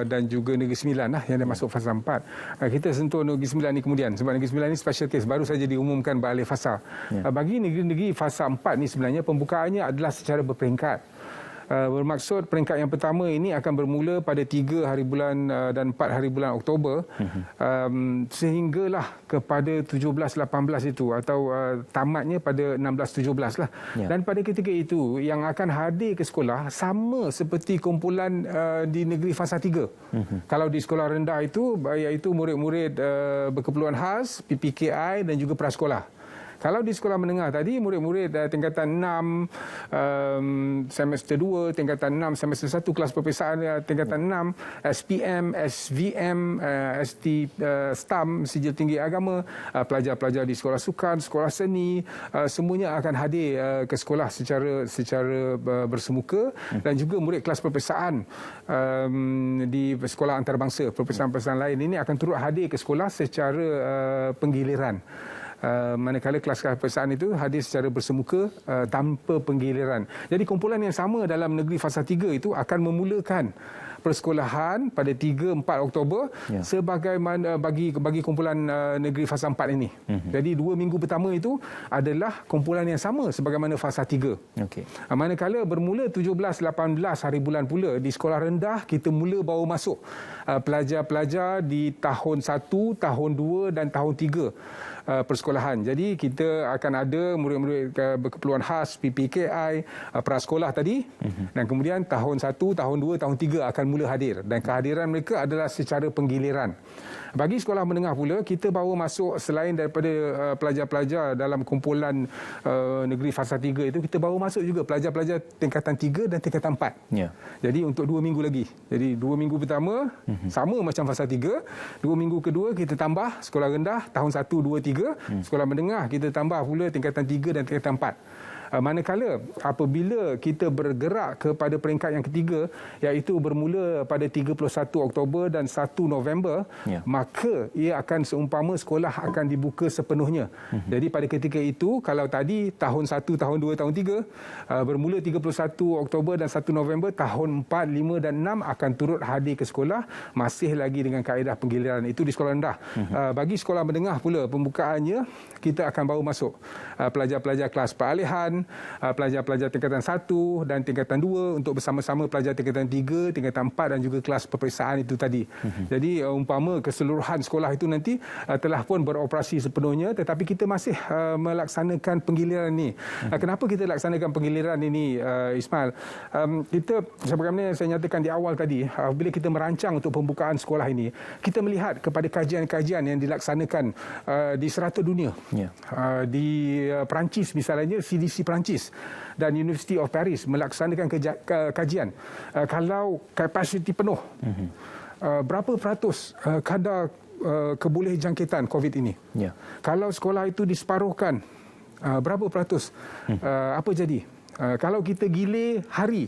dan juga Negeri Sembilan yang dah masuk fasa 4. Kita sentuh Negeri Sembilan ini kemudian sebab Negeri Sembilan ini special case, baru saja diumumkan beralih fasa. Bagi negeri-negeri fasa 4 ni sebenarnya pembukaannya adalah secara berperingkat. Bermaksud peringkat yang pertama ini akan bermula pada 3 hari bulan dan 4 hari bulan Oktober, sehinggalah kepada 17-18 itu, atau tamatnya pada 16-17 lah. Dan pada ketika itu yang akan hadir ke sekolah sama seperti kumpulan di negeri fasa 3. Kalau di sekolah rendah itu, iaitu murid-murid berkeperluan khas, PPKI dan juga prasekolah. Kalau di sekolah menengah tadi, murid-murid tingkatan 6 semester 2, tingkatan 6 semester 1 kelas peperiksaan tingkatan 6, SPM, SVM, ST STAM, Sijil Tinggi Agama, pelajar-pelajar di sekolah sukan, sekolah seni, semuanya akan hadir ke sekolah secara bersemuka, dan juga murid kelas peperiksaan di sekolah antarabangsa, peperiksaan-peperiksaan lain ini akan turut hadir ke sekolah secara penggiliran. Manakala kelas peperiksaan itu hadir secara bersemuka tanpa penggiliran. Jadi kumpulan yang sama dalam negeri fasa 3 itu akan memulakan persekolahan pada 3-4 Oktober sebagaimana bagi kumpulan negeri fasa 4 ini. Jadi 2 minggu pertama itu adalah kumpulan yang sama sebagaimana fasa 3. Manakala bermula 17-18 hari bulan pula di sekolah rendah, kita mula bawa masuk pelajar-pelajar di tahun 1, tahun 2 dan tahun 3 persekolahan. Jadi kita akan ada murid-murid berkeperluan khas, PPKI, prasekolah tadi, dan kemudian tahun 1, tahun 2, tahun 3 akan mula hadir, dan kehadiran mereka adalah secara penggiliran. Bagi sekolah menengah pula, kita bawa masuk selain daripada pelajar-pelajar dalam kumpulan negeri fasa 3 itu, kita bawa masuk juga pelajar-pelajar tingkatan 3 dan tingkatan 4. Jadi untuk 2 minggu lagi. Jadi 2 minggu pertama sama macam fasa 3, 2 minggu kedua kita tambah sekolah rendah tahun 1, 2, 3, sekolah menengah kita tambah pula tingkatan 3 dan tingkatan 4. Manakala apabila kita bergerak kepada peringkat yang ketiga, iaitu bermula pada 31 Oktober dan 1 November, maka ia akan seumpama sekolah akan dibuka sepenuhnya. Jadi pada ketika itu, kalau tadi tahun 1, tahun 2, tahun 3, bermula 31 Oktober dan 1 November, tahun 4, 5 dan 6 akan turut hadir ke sekolah, masih lagi dengan kaedah penggiliran. Itu di sekolah rendah. Bagi sekolah menengah pula, pembukaannya kita akan bawa masuk pelajar-pelajar kelas peralihan, pelajar-pelajar tingkatan 1 dan tingkatan 2 untuk bersama-sama pelajar tingkatan 3, tingkatan 4 dan juga kelas peperiksaan itu tadi. Jadi umpama keseluruhan sekolah itu nanti telah pun beroperasi sepenuhnya, tetapi kita masih melaksanakan penggiliran ini. Kenapa kita laksanakan penggiliran ini, Ismail? Kita, sebagaimana saya nyatakan di awal tadi, bila kita merancang untuk pembukaan sekolah ini, kita melihat kepada kajian-kajian yang dilaksanakan di serata dunia. Di Perancis misalnya, CDC Perancis dan University of Paris melaksanakan kajian. Kalau kapasiti penuh, berapa peratus kadar kebolehjangkitan COVID ini? Kalau sekolah itu diseparuhkan, berapa peratus? Apa jadi? Kalau kita gilir hari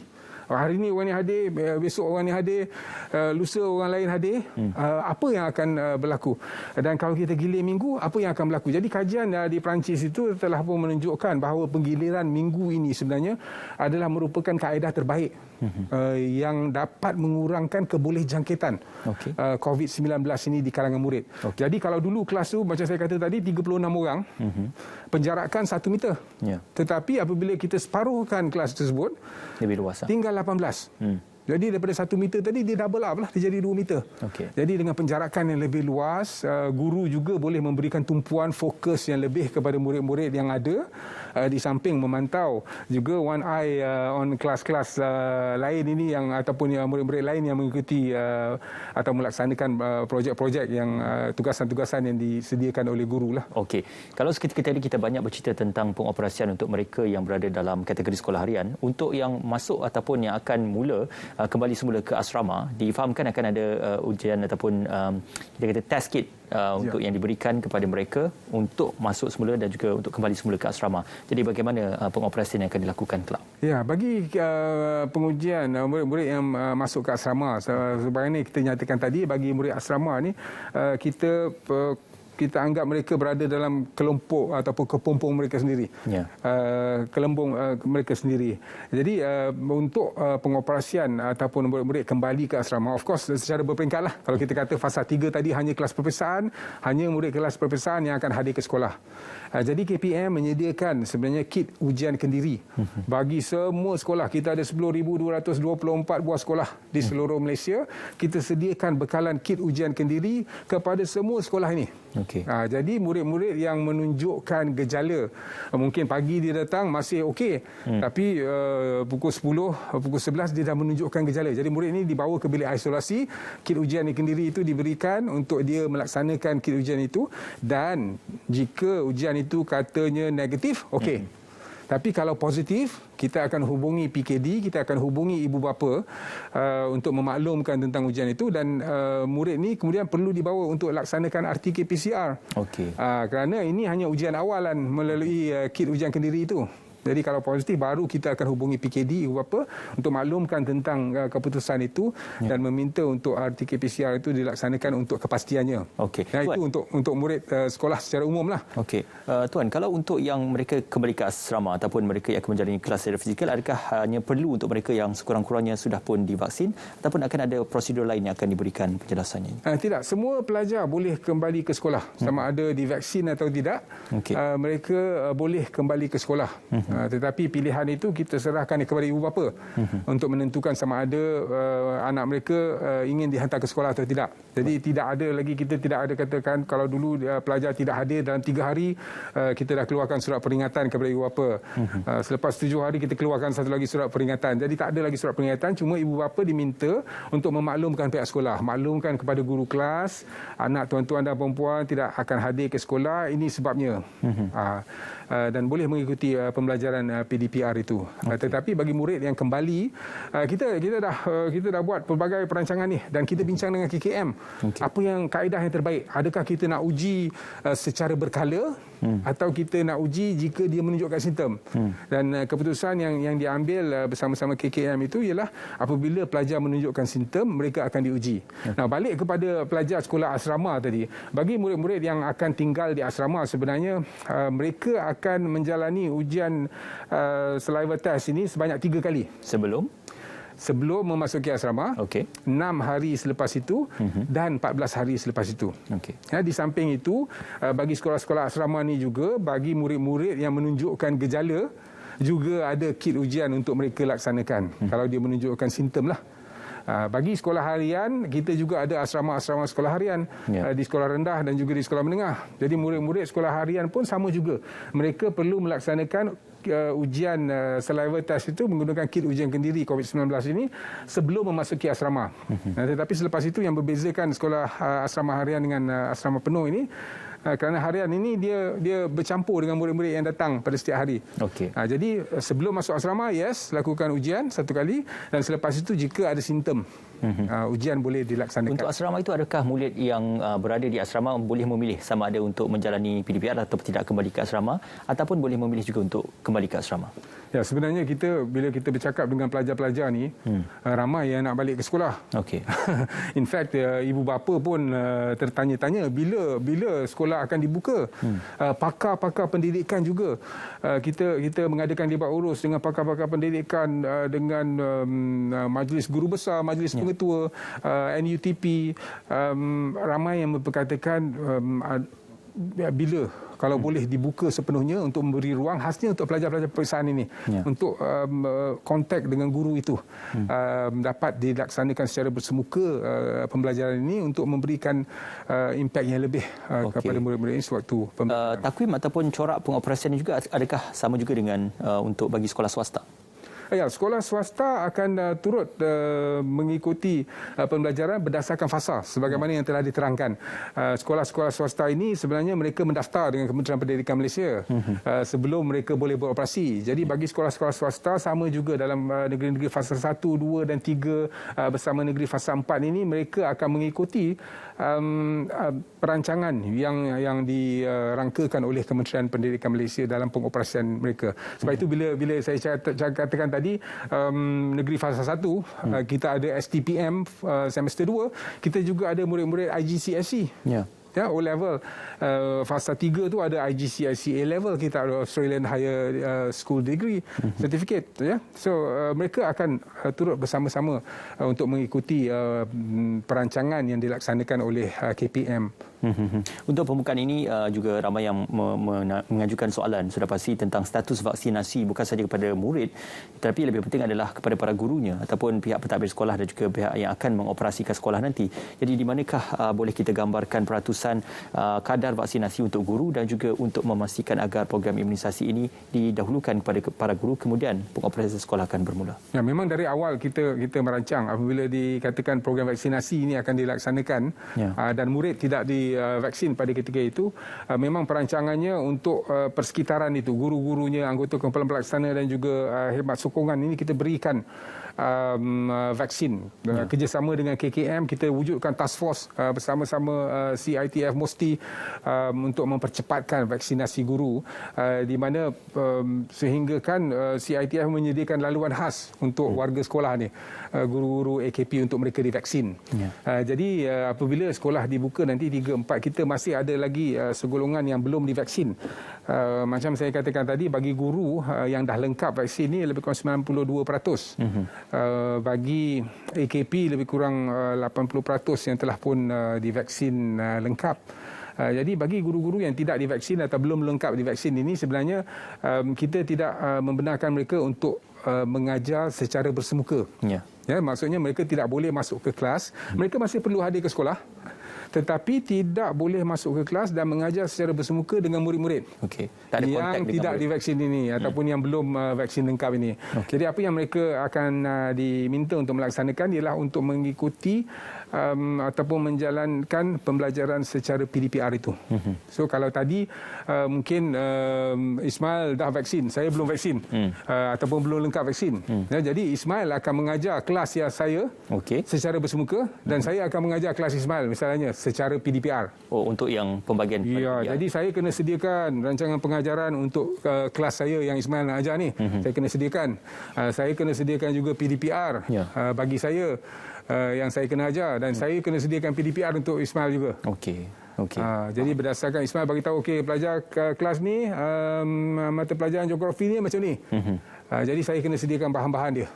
ini orang ni hadir, besok orang ni hadir, lusa orang lain hadir, apa yang akan berlaku? Dan kalau kita gilir minggu, apa yang akan berlaku? Jadi kajian di Perancis itu telah pun menunjukkan bahawa penggiliran minggu ini sebenarnya adalah merupakan kaedah terbaik yang dapat mengurangkan kebolehjangkitan COVID-19 ini di kalangan murid. Jadi kalau dulu kelas tu, macam saya kata tadi, 36 orang, penjarakan 1 meter. Tetapi apabila kita separuhkan kelas tersebut, lebih luas, tinggal 18. Jadi daripada 1 meter tadi, dia double up lah, dia jadi 2 meter. Jadi dengan penjarakan yang lebih luas, guru juga boleh memberikan tumpuan fokus yang lebih kepada murid-murid yang ada, di samping memantau juga one eye on kelas-kelas lain ini yang ataupun yang murid-murid lain yang mengikuti atau melaksanakan projek-projek yang tugasan-tugasan yang disediakan oleh guru lah. Okey. Kalau seketika tadi kita banyak bercerita tentang pengoperasian untuk mereka yang berada dalam kategori sekolah harian, untuk yang masuk ataupun yang akan mula kembali semula ke asrama, difahamkan akan ada ujian ataupun kita kata test kit untuk yang diberikan kepada mereka untuk masuk semula dan juga untuk kembali semula ke asrama. Jadi bagaimana pengoperasian yang akan dilakukan kelak? Ya, bagi pengujian murid-murid yang masuk ke asrama, sebagaimana kita nyatakan tadi, bagi murid asrama ni kita kita anggap mereka berada dalam kelompok ataupun kepompong mereka sendiri. Kelembung mereka sendiri. Jadi untuk pengoperasian ataupun murid-murid kembali ke asrama, of course secara berperingkat lah. Kalau kita kata fasa 3 tadi hanya kelas perpisahan, hanya murid kelas perpisahan yang akan hadir ke sekolah. Jadi KPM menyediakan sebenarnya kit ujian kendiri bagi semua sekolah. Kita ada 10,224 buah sekolah di seluruh Malaysia. Kita sediakan bekalan kit ujian kendiri kepada semua sekolah ini. Jadi murid-murid yang menunjukkan gejala, mungkin pagi dia datang masih okey, tapi pukul 10, pukul 11 dia dah menunjukkan gejala. Jadi murid ini dibawa ke bilik isolasi, kit ujian kendiri itu diberikan untuk dia melaksanakan kit ujian itu, dan jika ujian itu katanya negatif, okey. Tapi kalau positif, kita akan hubungi PKD, kita akan hubungi ibu bapa untuk memaklumkan tentang ujian itu, dan murid ni kemudian perlu dibawa untuk laksanakan RTK PCR. Kerana ini hanya ujian awalan melalui kit ujian kendiri itu. Jadi kalau positif baru kita akan hubungi PKD ibu bapa untuk maklumkan tentang keputusan itu dan meminta untuk RTK PCR itu dilaksanakan untuk kepastiannya. Itu untuk murid sekolah secara umum lah. Tuan, kalau untuk yang mereka kembali ke asrama ataupun mereka yang akan menjalani kelas secara fizikal, adakah hanya perlu untuk mereka yang sekurang-kurangnya sudah pun divaksin ataupun akan ada prosedur lain yang akan diberikan penjelasannya? Tidak, semua pelajar boleh kembali ke sekolah sama ada divaksin atau tidak. Mereka boleh kembali ke sekolah. Tetapi pilihan itu kita serahkan kepada ibu bapa untuk menentukan sama ada anak mereka ingin dihantar ke sekolah atau tidak. Jadi tidak ada lagi, kita tidak ada katakan kalau dulu pelajar tidak hadir dalam 3 hari, kita dah keluarkan surat peringatan kepada ibu bapa. Selepas 7 hari kita keluarkan satu lagi surat peringatan. Jadi tak ada lagi surat peringatan, cuma ibu bapa diminta untuk memaklumkan pihak sekolah, maklumkan kepada guru kelas, anak tuan-tuan dan perempuan tidak akan hadir ke sekolah, ini sebabnya. Dan boleh mengikuti pembelajaran PDPR itu. Tetapi bagi murid yang kembali, kita dah buat pelbagai perancangan ni dan kita bincang dengan KKM. Apa yang kaedah yang terbaik? Adakah kita nak uji secara berkala atau kita nak uji jika dia menunjukkan simptom? Dan keputusan yang diambil bersama-sama KKM itu ialah apabila pelajar menunjukkan simptom, mereka akan diuji. Nah, balik kepada pelajar sekolah asrama tadi, bagi murid-murid yang akan tinggal di asrama, sebenarnya mereka akan menjalani ujian saliva test ini sebanyak 3 kali. Sebelum memasuki asrama, 6 hari selepas itu dan 14 hari selepas itu. Di samping itu, bagi sekolah-sekolah asrama ni juga, bagi murid-murid yang menunjukkan gejala, juga ada kit ujian untuk mereka laksanakan. Kalau dia menunjukkan simptom lah. Bagi sekolah harian, kita juga ada asrama-asrama sekolah harian di sekolah rendah dan juga di sekolah menengah. Jadi murid-murid sekolah harian pun sama juga. Mereka perlu melaksanakan ujian saliva test itu menggunakan kit ujian kendiri COVID-19 ini sebelum memasuki asrama. Tetapi selepas itu yang membezakan sekolah asrama harian dengan asrama penuh ini, kerana harian ini dia bercampur dengan murid-murid yang datang pada setiap hari. Jadi sebelum masuk asrama, lakukan ujian 1 kali, dan selepas itu jika ada simptom, ujian boleh dilaksanakan. Untuk asrama itu, adakah murid yang berada di asrama boleh memilih sama ada untuk menjalani PDPR atau tidak kembali ke asrama, ataupun boleh memilih juga untuk kembali ke asrama? Ya, sebenarnya bila kita bercakap dengan pelajar-pelajar ni, ramai yang nak balik ke sekolah. In fact, ibu bapa pun tertanya-tanya bila sekolah akan dibuka. Pakar-pakar pendidikan juga. Kita mengadakan libat urus dengan pakar-pakar pendidikan, dengan majlis guru besar, majlis pengetua, NUTP. Ramai yang berkatakan bila kalau boleh dibuka sepenuhnya untuk memberi ruang khasnya untuk pelajar-pelajar peperiksaan ini untuk kontak dengan guru itu dapat dilaksanakan secara bersemuka pembelajaran ini untuk memberikan impak yang lebih kepada murid-murid ini sewaktu pembelajaran. Takwim ataupun corak pengoperasian juga adakah sama juga dengan untuk bagi sekolah swasta? Ya, sekolah swasta akan turut mengikuti pembelajaran berdasarkan fasa sebagaimana yang telah diterangkan. Sekolah-sekolah swasta ini sebenarnya mereka mendaftar dengan Kementerian Pendidikan Malaysia sebelum mereka boleh beroperasi. Jadi bagi sekolah-sekolah swasta sama juga dalam negeri-negeri fasa 1, 2 dan 3 bersama negeri fasa 4 ini, mereka akan mengikuti perancangan yang dirangkakan oleh Kementerian Pendidikan Malaysia dalam pengoperasian mereka. Sebab itu bila saya katakan tadi, negeri fasa 1 kita ada STPM semester 2, kita juga ada murid-murid IGCSE. Ya, O level fasa 3 tu ada IGCSE A level, kita ada Australian Higher School Degree Certificate, ya. So mereka akan turut bersama-sama untuk mengikuti perancangan yang dilaksanakan oleh KPM. Untuk pembukaan ini juga ramai yang mengajukan soalan sudah pasti tentang status vaksinasi bukan sahaja kepada murid, tetapi lebih penting adalah kepada para gurunya ataupun pihak pentadbir sekolah dan juga pihak yang akan mengoperasikan sekolah nanti. Jadi di manakah boleh kita gambarkan peratusan kadar vaksinasi untuk guru dan juga untuk memastikan agar program imunisasi ini didahulukan kepada para guru, kemudian pengoperasian sekolah akan bermula. Ya, memang dari awal kita merancang apabila dikatakan program vaksinasi ini akan dilaksanakan dan murid tidak divaksin pada ketika itu, memang perancangannya untuk persekitaran itu, guru-gurunya, anggota kumpulan pelaksana dan juga khidmat sokongan ini kita berikan vaksin. Kerjasama dengan KKM, kita wujudkan task force bersama-sama CITF MOSTI untuk mempercepatkan vaksinasi guru, di mana sehingga kan CITF menyediakan laluan khas untuk warga sekolah ni, guru-guru AKP untuk mereka divaksin. Jadi apabila sekolah dibuka nanti 3-4, kita masih ada lagi segolongan yang belum divaksin. Macam saya katakan tadi, bagi guru yang dah lengkap vaksin ni lebih kurang 92%. Bagi AKP lebih kurang 80% yang telah pun divaksin lengkap. Jadi bagi guru-guru yang tidak divaksin atau belum lengkap divaksin ini, sebenarnya kita tidak membenarkan mereka untuk mengajar secara bersemuka. Ya, maksudnya mereka tidak boleh masuk ke kelas. Mereka masih perlu hadir ke sekolah, tetapi tidak boleh masuk ke kelas dan mengajar secara bersemuka dengan murid-murid yang tidak divaksin ini ataupun yang belum vaksin lengkap ini. Jadi apa yang mereka akan diminta untuk melaksanakan ialah untuk mengikuti ataupun menjalankan pembelajaran secara PDPR itu. So kalau tadi mungkin Ismail dah vaksin, saya belum vaksin, ataupun belum lengkap vaksin. Jadi Ismail akan mengajar kelas yang saya secara bersemuka dan saya akan mengajar kelas Ismail misalnya secara PDPR. Oh, untuk yang pembagian. Ya, jadi saya kena sediakan rancangan pengajaran untuk kelas saya yang Ismail nak ajar ni. Saya kena sediakan. Saya kena sediakan juga PDPR bagi saya yang saya kena ajar, dan saya kena sediakan PDPR untuk Ismail juga. Jadi berdasarkan Ismail bagi tahu, pelajar kelas ni mata pelajaran geografi ni macam ni. Jadi saya kena sediakan bahan-bahan dia.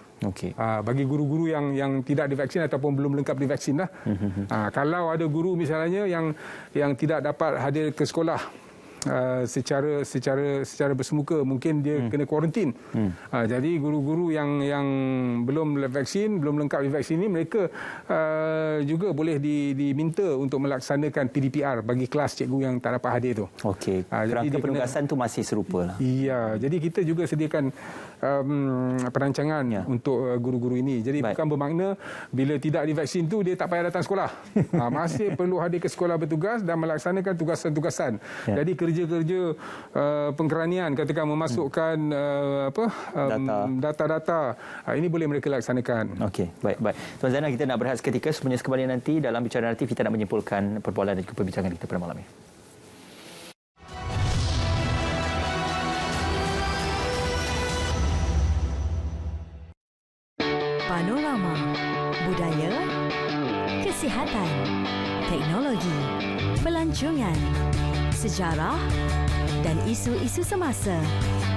Bagi guru-guru yang tidak divaksin ataupun belum lengkap divaksin lah. Kalau ada guru misalnya yang tidak dapat hadir ke sekolah secara bersemuka, mungkin dia kena kuarantin. Jadi guru-guru yang belum vaksin, belum lengkap divaksin ini, mereka juga boleh diminta untuk melaksanakan PDPR bagi kelas cikgu yang tak dapat hadir tu. Kerangka penugasan tu masih serupa lah. Ya, jadi kita juga sediakan perancangan untuk guru-guru ini. Jadi bukan bermakna bila tidak divaksin tu dia tak payah datang sekolah. Masih perlu hadir ke sekolah bertugas dan melaksanakan tugasan-tugasan. Jadi kerja-kerja pengkeranian, katakan memasukkan data-data, ini boleh mereka laksanakan. Baik. Tuan Zainal, kita nak berehat seketika. Sebenarnya kembali nanti dalam Bicara Naratif kita nak menyimpulkan perbualan dan juga perbincangan kita pada malam ini. Panorama, budaya, kesihatan, teknologi, pelancongan, sejarah dan isu-isu semasa,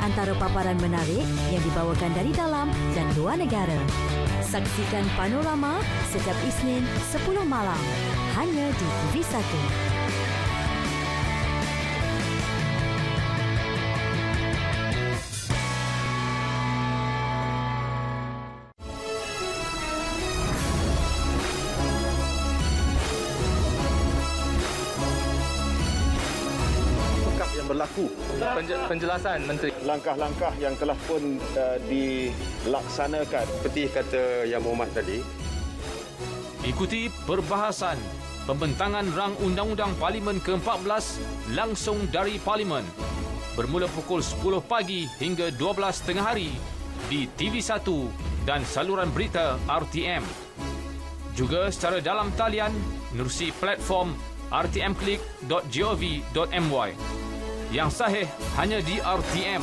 antara paparan menarik yang dibawakan dari dalam dan luar negara. Saksikan Panorama setiap Isnin 10 malam hanya di TV1. Berlaku penjelasan Menteri, langkah-langkah yang telah pun dilaksanakan seperti kata Yang Mohamad tadi. Ikuti perbahasan pembentangan rang Undang-Undang Parlimen ke-14 langsung dari Parlimen bermula pukul 10 pagi hingga 12 tengah hari di TV1 dan saluran berita RTM. Juga secara dalam talian menerusi platform rtmklik.gov.my. Yang sahih hanya di RTM.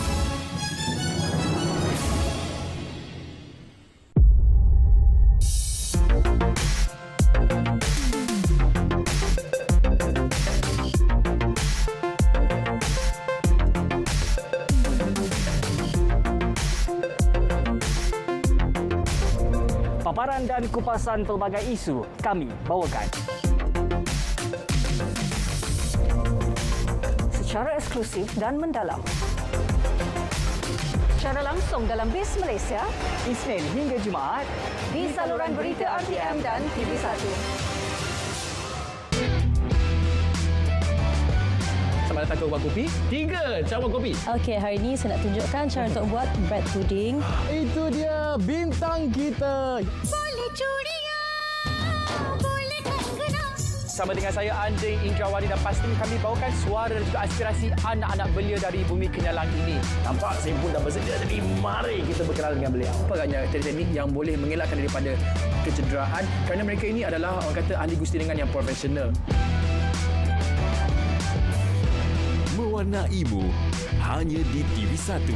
Paparan dan kupasan pelbagai isu kami bawakan. Secara eksklusif dan mendalam. Secara langsung dalam BIS Malaysia, Isnin hingga Jumaat di saluran berita RTM dan TV1. Selamat datang ke Ubah Kopi. 3 cawan kopi. Okey, hari ini saya nak tunjukkan cara untuk buat bread pudding. Itu dia bintang kita. Boleh curia, boleh kena. Sama dengan saya, Anjing Indrawani, dan pasti kami bawakan suara dan juga aspirasi anak-anak belia dari bumi Kenyalang ini. Nampak saya pun dah bersedia, jadi mari kita berkenalan dengan beliau. Apa agaknya teknik yang boleh mengelakkan daripada kecederaan, kerana mereka ini adalah orang kata ahli gustiringan yang profesional. Mewarnaimu hanya di TV1.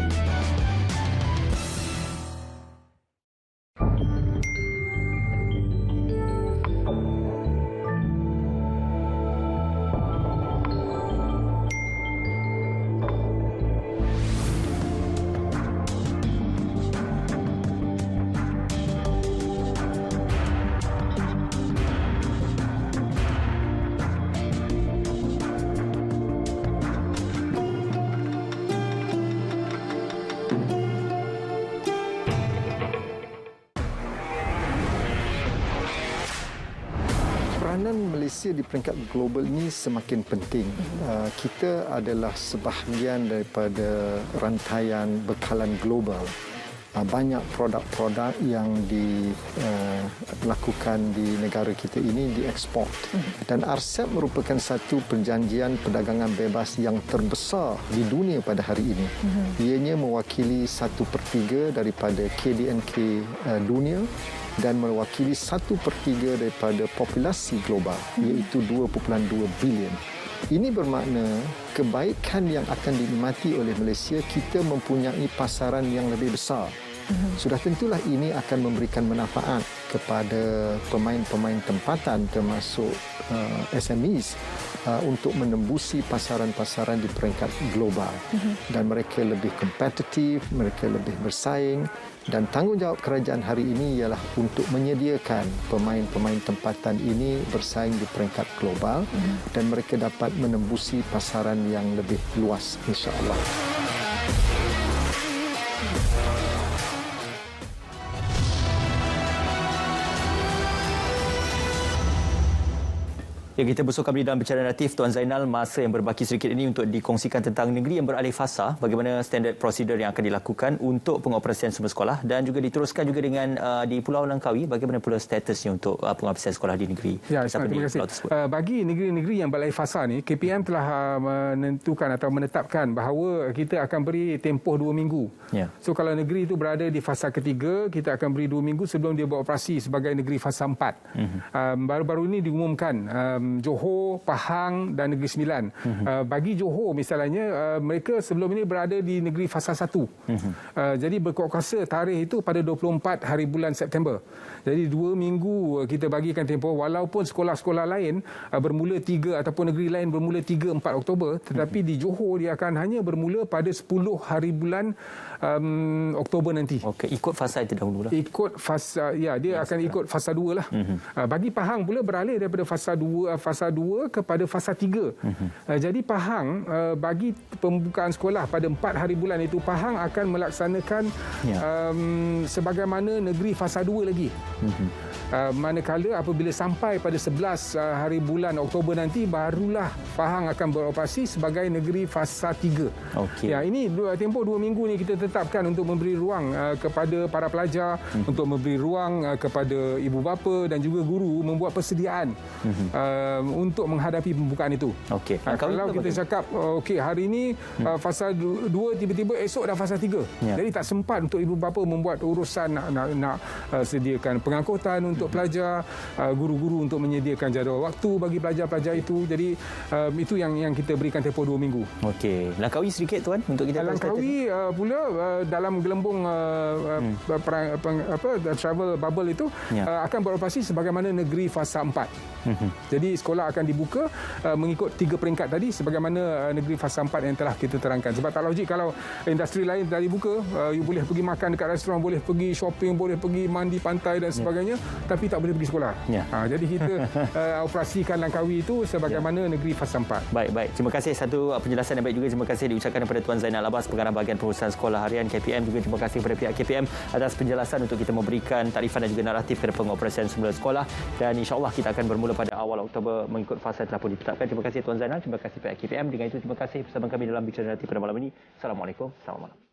Peranan Malaysia di peringkat global ini semakin penting. Kita adalah sebahagian daripada rantaian bekalan global. Banyak produk-produk yang dilakukan di negara kita ini diekspor. Dan RCEP merupakan satu perjanjian perdagangan bebas yang terbesar di dunia pada hari ini. Ianya mewakili 1/3 daripada KDNK dunia dan mewakili 1/3 daripada populasi global, iaitu 2.2 bilion. Ini bermakna kebaikan yang akan dinikmati oleh Malaysia, kita mempunyai pasaran yang lebih besar. Sudah tentulah ini akan memberikan manfaat kepada pemain-pemain tempatan termasuk SMEs untuk menembusi pasaran-pasaran di peringkat global. Dan mereka lebih kompetitif, mereka lebih bersaing, dan tanggungjawab kerajaan hari ini ialah untuk menyediakan pemain-pemain tempatan ini bersaing di peringkat global dan mereka dapat menembusi pasaran yang lebih luas, insya-Allah. Ya, kita bersua kembali dalam Bicara Naratif. Tuan Zainal, masa yang berbaki sedikit ini untuk dikongsikan tentang negeri yang beralih fasa, bagaimana standard prosedur yang akan dilakukan untuk pengoperasian semua sekolah, dan juga diteruskan juga dengan di Pulau Langkawi, bagaimana pula statusnya untuk pengoperasian sekolah di negeri. Ya, terima kasih. Bagi negeri-negeri yang beralih fasa ni, KPM telah menentukan atau menetapkan bahawa kita akan beri tempoh 2 minggu. Ya. So kalau negeri itu berada di fasa ketiga, kita akan beri 2 minggu sebelum dia beroperasi sebagai negeri fasa 4. Baru-baru ini diumumkan Johor, Pahang dan Negeri Sembilan. Bagi Johor misalnya, mereka sebelum ini berada di negeri fasa 1. Jadi berkuasa tarikh itu pada 24 hari bulan September. Jadi 2 minggu kita bagikan tempoh, walaupun sekolah-sekolah lain bermula 3 ataupun negeri lain bermula 3-4 Oktober, tetapi di Johor dia akan hanya bermula pada 10 hari bulan Oktober nanti. Okey, ikut fasa itu dahulu lah. Ikut fasa, ya, dia akan ikut fasa 2 lah. Bagi Pahang pula beralih daripada fasa 2 kepada fasa 3. Jadi Pahang, bagi pembukaan sekolah pada 4 hari bulan itu, Pahang akan melaksanakan sebagaimana negeri fasa 2 lagi. Manakala apabila sampai pada 11 hari bulan Oktober nanti, barulah Pahang akan beroperasi sebagai negeri fasa 3. Okey. Ya, ini tempoh 2 minggu ni kita tetapkan untuk memberi ruang kepada para pelajar, untuk memberi ruang kepada ibu bapa dan juga guru membuat persediaan untuk menghadapi pembukaan itu. Okey. Kalau kita cakap okey, hari ini fasa 2, tiba-tiba esok dah fasa 3. Jadi tak sempat untuk ibu bapa membuat urusan nak sediakan pengangkutan untuk pelajar, guru-guru untuk menyediakan jadual waktu bagi pelajar-pelajar itu. Jadi itu yang kita berikan tempoh 2 minggu. Okey. Langkawi sedikit tuan untuk kita. Langkawi pula dalam gelembung travel bubble itu akan beroperasi sebagaimana negeri fasa 4. Jadi Jadi sekolah akan dibuka mengikut 3 peringkat tadi sebagaimana negeri fasa 4 yang telah kita terangkan. Sebab tak logik kalau industri lain telah dibuka, you boleh pergi makan dekat restoran, boleh pergi shopping, boleh pergi mandi pantai dan sebagainya, tapi tak boleh pergi sekolah. Jadi kita operasikan Langkawi itu sebagaimana negeri fasa 4. Baik. Terima kasih. Satu penjelasan yang baik juga. Terima kasih diucapkan kepada Tuan Zainal Abbas, Pengarah Bahagian Perusahaan Sekolah Harian KPM. Juga terima kasih kepada pihak KPM atas penjelasan untuk kita memberikan takrifan dan juga naratif kepada pengoperasian semula sekolah. Dan insya-Allah kita akan bermula pada awal Oktober mengikut fasa yang telah pun ditetapkan. Terima kasih Tuan Zainal. Terima kasih pihak KPM. Dengan itu terima kasih bersama kami dalam Bicara Naratif pada malam ini. Assalamualaikum. Selamat malam.